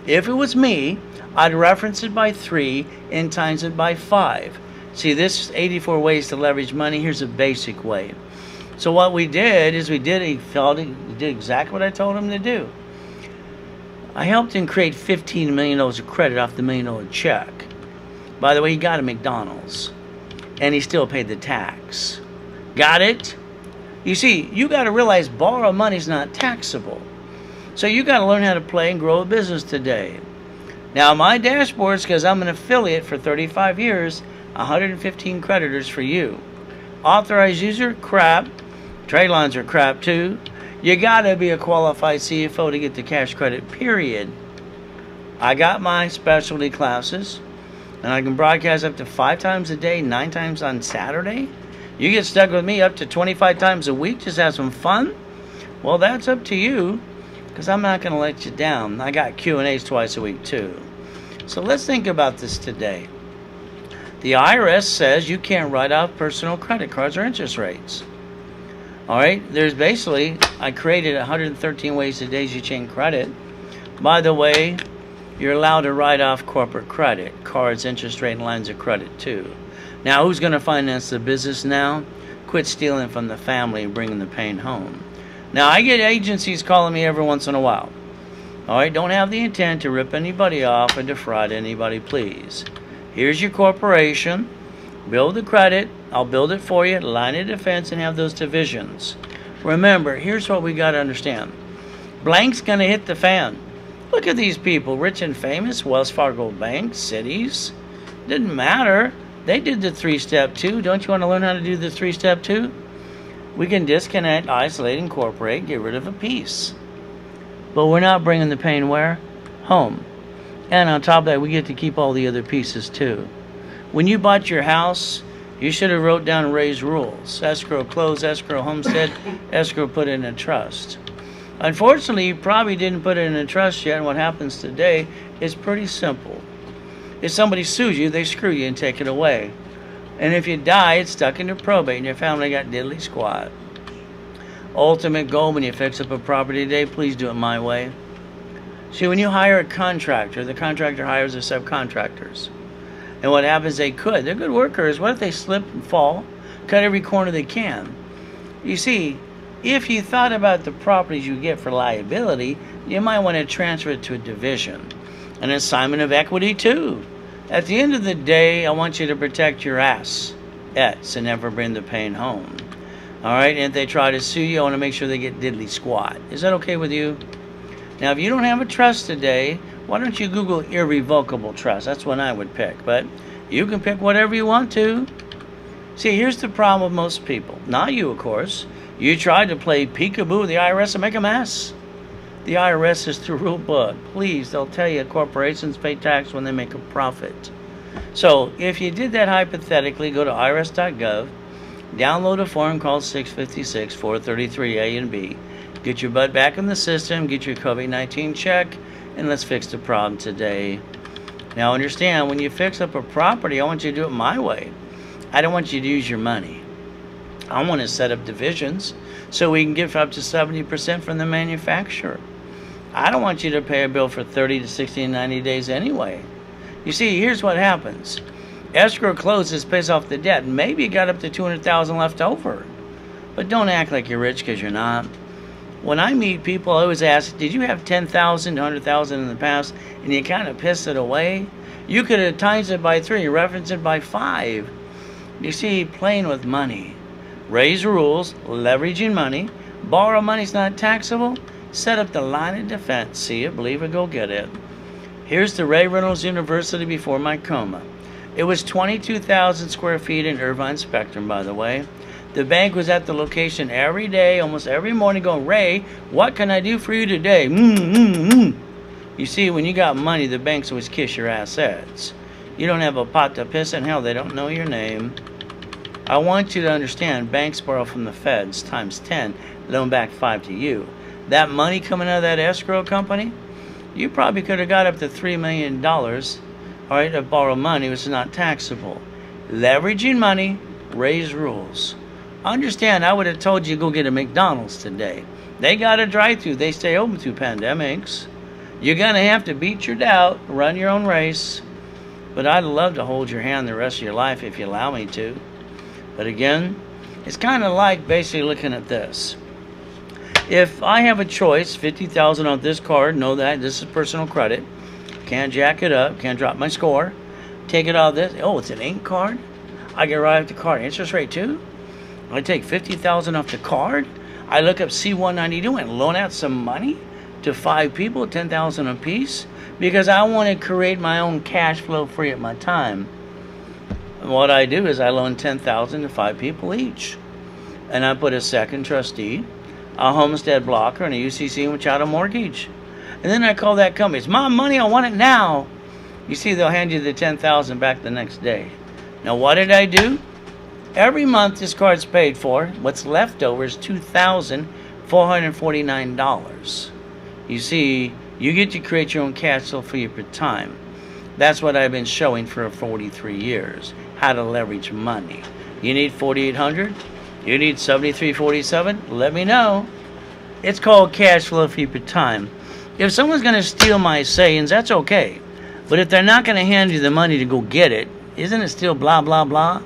If it was me, I'd reference it by 3 and times it by 5. See, this 84 ways to leverage money. Here's a basic way. So what we did is he did exactly what I told him to do. I helped him create $15 million of credit off the $1 million check. By the way, he got a McDonald's, and he still paid the tax. Got it? You see, you got to realize borrowed money is not taxable. So you got to learn how to play and grow a business today. Now, my dashboards, because I'm an affiliate for 35 years, 115 creditors for you. Authorized user, crap. Trade lines are crap too. You got to be a qualified CFO to get the cash credit, period. I got my specialty classes, and I can broadcast up to 5 times a day, 9 times on Saturday. You get stuck with me up to 25 times a week, just have some fun. Well, that's up to you, because I'm not going to let you down. I got Q&As twice a week too. So let's think about this today. The IRS says you can't write off personal credit cards or interest rates. All right, there's basically, I created 113 ways to daisy chain credit. By the way, you're allowed to write off corporate credit, cards, interest rate, and lines of credit too. Now, who's going to finance the business now? Quit stealing from the family and bringing the pain home. Now, I get agencies calling me every once in a while. All right, don't have the intent to rip anybody off or defraud anybody, please. Here's your corporation. Build the credit. I'll build it for you. Line of defense and have those divisions. Remember, here's what we got to understand. Blank's going to hit the fan. Look at these people, rich and famous, Wells Fargo Bank, cities. Didn't matter. They did the 3-step too. Don't you want to learn how to do the 3-step too? We can disconnect, isolate, incorporate, get rid of a piece. But we're not bringing the pain where? Home. And on top of that, we get to keep all the other pieces too. When you bought your house, you should have wrote down Ray's rules. Escrow close, escrow homestead, escrow put in a trust. Unfortunately, you probably didn't put it in a trust yet, and what happens today is pretty simple. If somebody sues you, they screw you and take it away. And if you die, it's stuck into probate, and your family got diddly squat. Ultimate goal when you fix up a property today, please do it my way. See, when you hire a contractor, the contractor hires the subcontractors. And what happens, they're good workers. What if they slip and fall? Cut every corner they can. You see, if you thought about the properties you get for liability, you might want to transfer it to a division. An assignment of equity too. At the end of the day, I want you to protect your assets and never bring the pain home. All right, and if they try to sue you, I want to make sure they get diddly squat. Is that okay with you? Now, if you don't have a trust today, why don't you Google irrevocable trust? That's one I would pick, but you can pick whatever you want to. See, here's the problem with most people. Not you, of course. You tried to play peekaboo with the IRS and make a mess. The IRS is the rule book. Please, they'll tell you corporations pay tax when they make a profit. So, if you did that hypothetically, go to irs.gov, download a form called 656 433 A and B, get your butt back in the system, get your COVID-19 check, and let's fix the problem today. Now understand, when you fix up a property, I want you to do it my way. I don't want you to use your money. I want to set up divisions so we can get up to 70% from the manufacturer. I don't want you to pay a bill for 30 to 60 and 90 days anyway. You see, here's what happens. Escrow closes, pays off the debt. Maybe you got up to $200,000 left over. But don't act like you're rich, because you're not. When I meet people, I always ask, did you have $10,000, $100,000 in the past, and you kind of piss it away? You could have times it by 3, reference it by 5. You see, playing with money. Raise rules, leveraging money. Borrow money's not taxable. Set up the line of defense. See it, believe it, go get it. Here's the Ray Reynolds University before my coma. It was 22,000 square feet in Irvine Spectrum, by the way. The bank was at the location every day, almost every morning, going, Ray, what can I do for you today? You see, when you got money, the banks always kiss your assets. You don't have a pot to piss in, hell, they don't know your name. I want you to understand, banks borrow from the feds times 10, loan back 5 to you. That money coming out of that escrow company, you probably could have got up to $3 million, all right, of borrowed money, which is not taxable. Leveraging money, raise rules. Understand, I would have told you to go get a McDonald's today. They got a drive-thru. They stay open through pandemics. You're going to have to beat your doubt, run your own race. But I'd love to hold your hand the rest of your life if you allow me to. But again, it's kind of like basically looking at this. If I have a choice, $50,000 on this card, know that this is personal credit. Can't jack it up, can't drop my score. Take it out of this. Oh, it's an ink card? I get right off the card. Interest rate too? I take $50,000 off the card. I look up C-192 and loan out some money to 5 people, $10,000 a piece, because I want to create my own cash flow free at my time. And what I do is I loan $10,000 to 5 people each, and I put a second trustee, a homestead blocker, and a UCC without a mortgage. And then I call that company. It's my money. I want it now. You see, they'll hand you the $10,000 back the next day. Now, what did I do? Every month this card's paid for. What's left over is $2,449. You see, you get to create your own cash flow for your time. That's what I've been showing for 43 years. How to leverage money. You need 4,800? You need 7347? Let me know. It's called cash flow for your time. If someone's going to steal my sayings, that's okay. But if they're not going to hand you the money to go get it, isn't it still blah, blah, blah?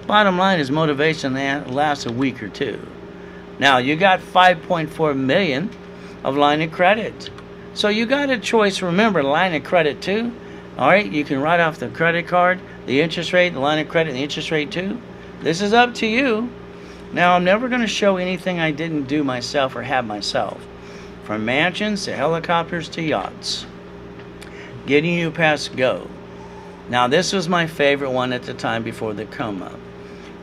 Bottom line is motivation that lasts a week or two. Now, you got $5.4 million of line of credit. So you got a choice. Remember, line of credit too. All right, you can write off the credit card, the interest rate, the line of credit, and the interest rate too. This is up to you. Now, I'm never going to show anything I didn't do myself or have myself. From mansions to helicopters to yachts. Getting you past go. Now, this was my favorite one at the time before the coma.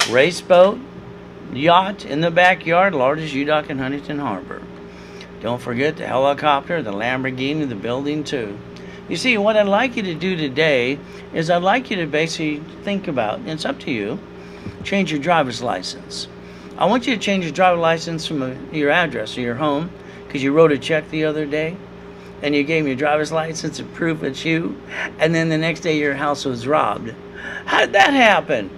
Race boat, yacht in the backyard, largest U-Dock in Huntington Harbor. Don't forget the helicopter, the Lamborghini, the building too. You see, what I'd like you to do today is I'd like you to basically think about, and it's up to you, change your driver's license. I want you to change your driver's license from your address or your home, because you wrote a check the other day, and you gave me your driver's license to prove it's you, and then the next day your house was robbed. How did that happen?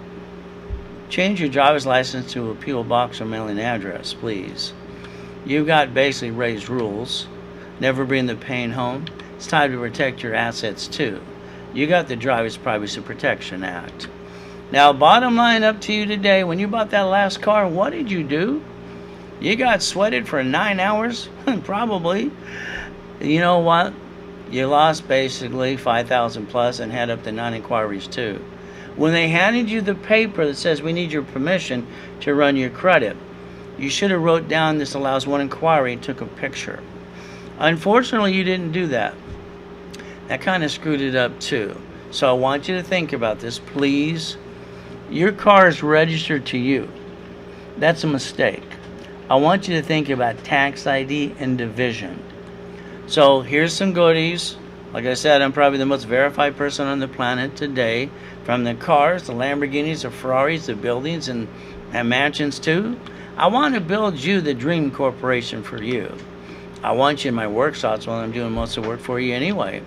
Change your driver's license to a P.O. box or mailing address, please. You've got basically raised rules. Never bring the pain home. It's time to protect your assets too. You got the Driver's Privacy Protection Act. Now, bottom line up to you today, when you bought that last car, what did you do? You got sweated for 9 hours? Probably. You know what? You lost basically $5,000 plus and had up to 9 inquiries too. When they handed you the paper that says we need your permission to run your credit, you should have wrote down this allows 1 inquiry and took a picture. Unfortunately, you didn't do that. That kind of screwed it up too. So I want you to think about this, please. Your car is registered to you. That's a mistake. I want you to think about tax ID and division. So here's some goodies. Like I said, I'm probably the most verified person on the planet today. From the cars, the Lamborghinis, the Ferraris, the buildings, and mansions too. I want to build you the dream corporation for you. I want you in my workshops while I'm doing most of the work for you anyway.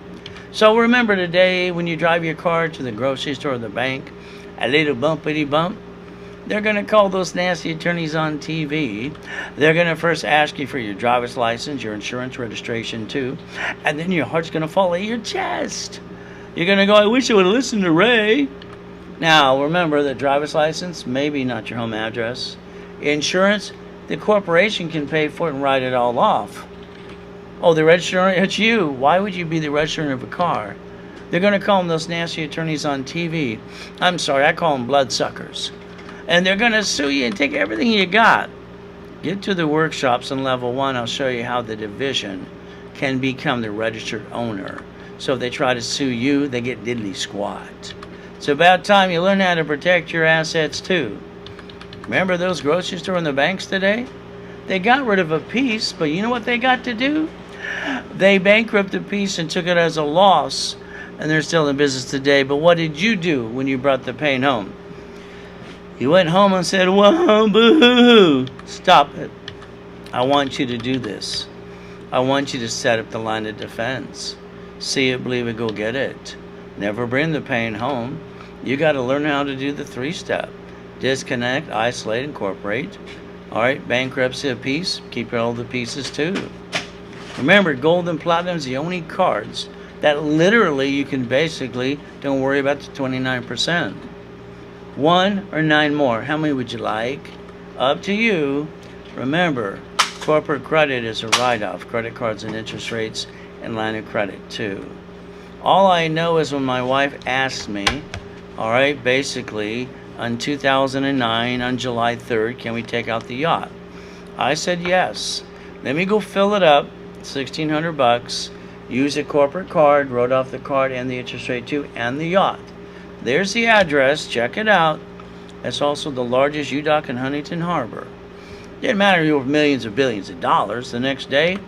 So remember today, when you drive your car to the grocery store or the bank, a little bumpity bump, they're going to call those nasty attorneys on TV. They're going to first ask you for your driver's license, your insurance registration too, and then your heart's going to fall out of your chest. You're going to go, I wish I would have listened to Ray. Now, remember the driver's license, maybe not your home address. Insurance, the corporation can pay for it and write it all off. Oh, the registrar, it's you. Why would you be the registrar of a car? They're going to call them those nasty attorneys on TV. I'm sorry, I call them bloodsuckers. And they're going to sue you and take everything you got. Get to the workshops in level 1. I'll show you how the division can become the registered owner. So if they try to sue you, they get diddly squat. It's about time you learn how to protect your assets too. Remember those grocery store and the banks today? They got rid of a piece, but you know what they got to do? They bankrupted a piece and took it as a loss, and they're still in business today. But what did you do when you brought the pain home? You went home and said, whoa, boo-hoo. Stop it. I want you to do this. I want you to set up the line of defense. See it, believe it, go get it. Never bring the pain home. You got to learn how to do the 3-step. Disconnect, isolate, incorporate. All right, bankruptcy a piece. Keep all the pieces too. Remember, gold and platinum is the only cards that literally you can basically don't worry about the 29%. 1 or 9 more. How many would you like? Up to you. Remember, corporate credit is a write-off. Credit cards and interest rates and line of credit too. All I know is when my wife asked me, all right, basically on 2009 on July 3rd, can we take out the yacht? I said yes. Let me go fill it up, $1,600. Use a corporate card, wrote off the card and the interest rate too, and the yacht. There's the address. Check it out. It's also the largest U-Dock in Huntington Harbor. Didn't matter if you were millions or billions of dollars. The next day,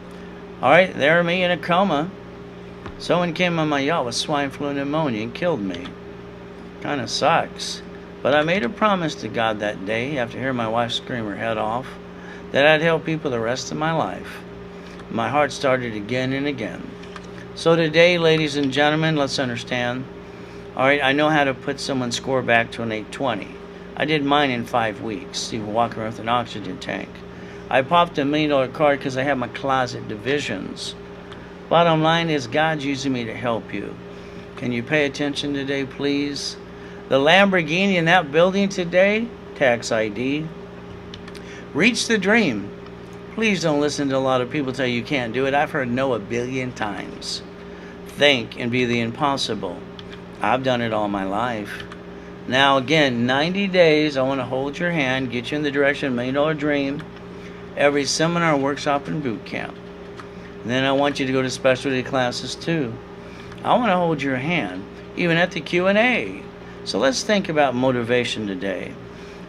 all right, there me in a coma. Someone came on my yacht with swine flu and pneumonia and killed me. Kind of sucks. But I made a promise to God that day, after hearing my wife scream her head off, that I'd help people the rest of my life. My heart started again and again. So today, ladies and gentlemen, let's understand. All right, I know how to put someone's score back to an 820. I did mine in 5 weeks. You walk around with an oxygen tank. I popped a $1 million card because I have my closet divisions. Bottom line is God's using me to help you. Can you pay attention today, please? The Lamborghini in that building today, tax ID. Reach the dream. Please don't listen to a lot of people tell you can't do it. I've heard no a billion times. Think and be the impossible. I've done it all my life. Now again, 90 days, I want to hold your hand, get you in the direction of $1 million dream. Every seminar, workshop, and boot camp. And then I want you to go to specialty classes too. I want to hold your hand, even at the Q&A. So let's think about motivation today.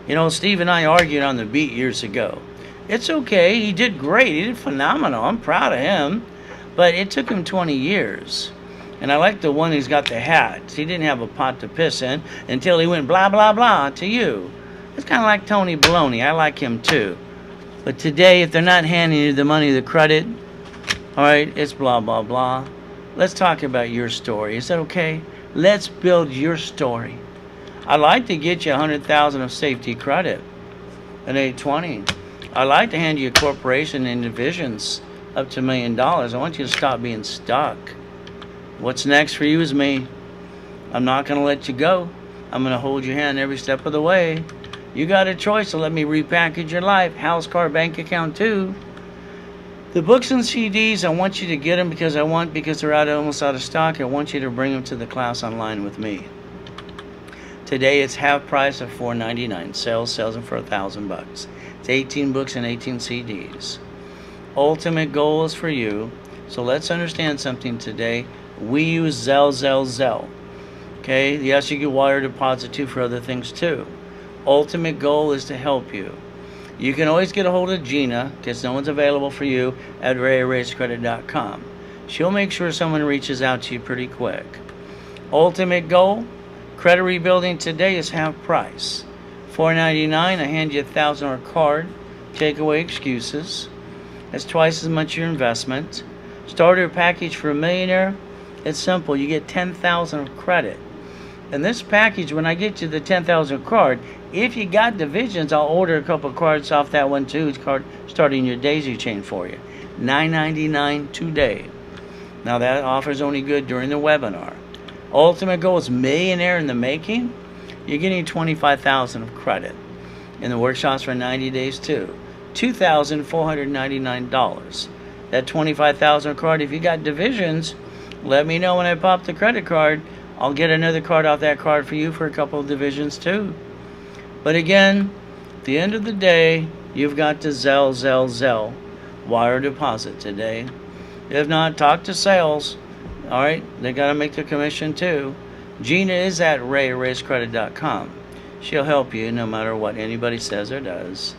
You know, Steve and I argued on the beat years ago. It's okay, he did great, he did phenomenal, I'm proud of him. But it took him 20 years. And I like the one who's got the hat. He didn't have a pot to piss in until he went blah, blah, blah to you. It's kind of like Tony Baloney. I like him too. But today, if they're not handing you the money, the credit, all right, it's blah, blah, blah. Let's talk about your story. Is that okay? Let's build your story. I'd like to get you $100,000 of safety credit at 820. I'd like to hand you a corporation and divisions up to $1 million. I want you to stop being stuck. What's next for you is me. I'm not going to let you go. I'm going to hold your hand every step of the way. You got a choice to let me repackage your life. House, car, bank account too. The books and CDs, I want you to get them because they're almost out of stock. I want you to bring them to the class online with me. Today it's half price of $4.99. Sells them for $1,000. It's 18 books and 18 CDs. Ultimate goal is for you. So let's understand something today. We use Zelle. Okay, yes, you can wire deposit too for other things too. Ultimate goal is to help you. You can always get a hold of Gina, because no one's available for you, at RayRaceCredit.com. She'll make sure someone reaches out to you pretty quick. Ultimate goal, credit rebuilding today is half price. $4.99, I hand you a $1,000 card. Take away excuses. That's twice as much your investment. Starter package for a millionaire. It's simple. You get $10,000 of credit. And this package, when I get you the $10,000 card, if you got divisions, I'll order a couple of cards off that one too. It's card starting your daisy chain for you. $9.99 today. Now that offer is only good during the webinar. Ultimate goal is millionaire in the making. You're getting $25,000 of credit. In the workshops for 90 days too. $2,499. That $25,000 card, if you got divisions, Let me know when I pop the credit card. I'll get another card off that card for you for a couple of divisions too. But again, at the end of the day, you've got to Zelle, wire deposit today. If not, talk to sales. All right, they got to make their commission too. Gina is at RayRaceCredit.com. She'll help you no matter what anybody says or does.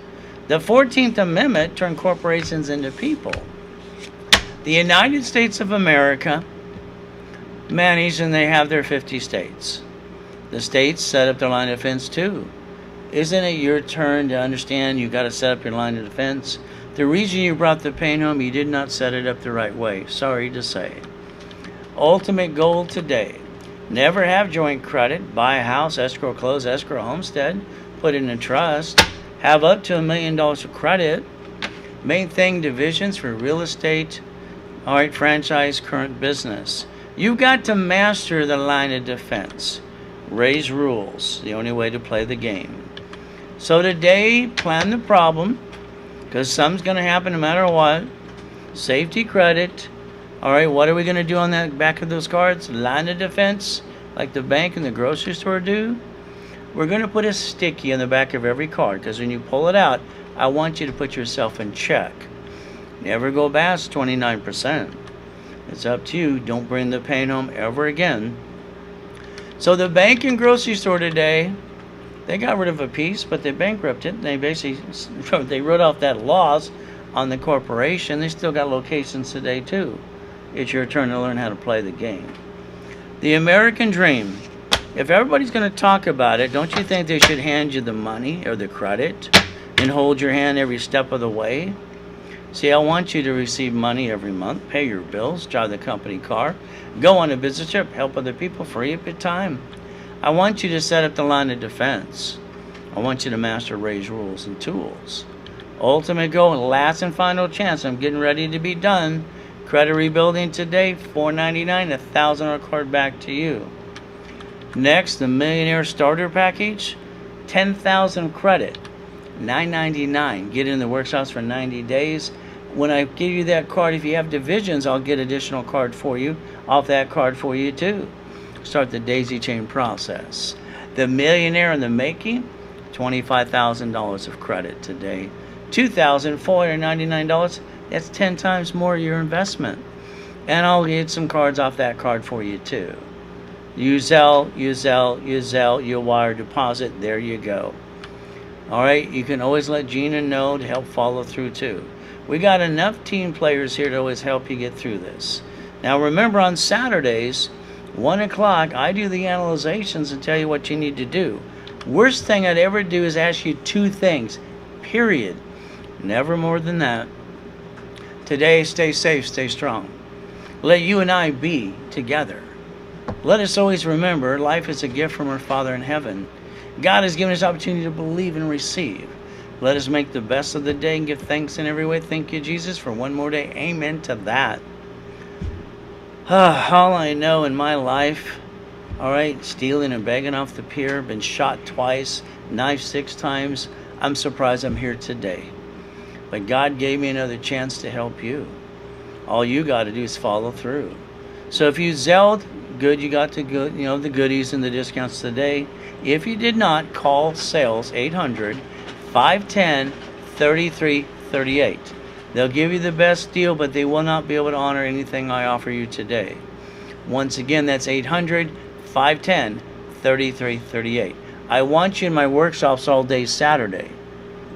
The 14th Amendment turned corporations into people. The United States of America manage, and they have their 50 states. The states set up their line of defense too. Isn't it your turn to understand you got to set up your line of defense? The reason you brought the pain home, you did not set it up the right way. Sorry to say. Ultimate goal today. Never have joint credit. Buy a house, escrow, close, escrow, homestead. Put it in a trust. Have up to $1 million of credit. Main thing, divisions for real estate. All right, franchise, current business. You've got to master the line of defense. Raise rules. The only way to play the game. So today, plan the problem. Because something's going to happen no matter what. Safety credit. All right, what are we going to do on that back of those cards? Line of defense, like the bank and the grocery store do. We're going to put a sticky on the back of every card, because when you pull it out, I want you to put yourself in check. Never go past 29%. It's up to you. Don't bring the pain home ever again. So the bank and grocery store today, they got rid of a piece, but they bankrupted. They basically they wrote off that loss on the corporation. They still got locations today too. It's your turn to learn how to play the game. The American dream. If everybody's going to talk about it, don't you think they should hand you the money or the credit and hold your hand every step of the way? See, I want you to receive money every month, pay your bills, drive the company car, go on a business trip, help other people, free up your time. I want you to set up the line of defense. I want you to master Ray's rules and tools. Ultimate goal and last and final chance. I'm getting ready to be done. Credit rebuilding today, $4.99, $1,000 card back to you. Next, the Millionaire Starter Package, 10,000 credit, $9.99. Get in the workshops for 90 days. When I give you that card, if you have divisions, I'll get additional card for you, off that card for you too. Start the daisy chain process. The Millionaire in the Making, $25,000 of credit today. $2,499. That's 10 times more your investment. And I'll get some cards off that card for you too. Use Zelle, your wire deposit. There you go. All right, you can always let Gina know to help follow through too. We got enough team players here to always help you get through this. Now remember, on Saturdays, 1 o'clock, I do the analyzations and tell you what you need to do. Worst thing I'd ever do is ask you 2 things, period. Never more than that. Today, stay safe, stay strong. Let you and I be together. Let us always remember, life is a gift from our Father in heaven. God has given us opportunity to believe and receive. Let us make the best of the day and give thanks in every way. Thank you, Jesus, for one more day. Amen to that. All I know in my life, all right, stealing and begging off the pier, been shot twice, knifed 6 times. I'm surprised I'm here today. But God gave me another chance to help you. All you got to do is follow through. So if you Zelled, good, you got the good, the goodies and the discounts today. If you did not, call sales 800-510-3338. They'll give you the best deal, but they will not be able to honor anything I offer you today. Once again, that's 800-510-3338. I want you in my workshops all day Saturday.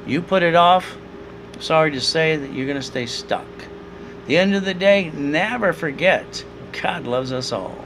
You put it off, sorry to say that you're going to stay stuck. At the end of the day, never forget, God loves us all.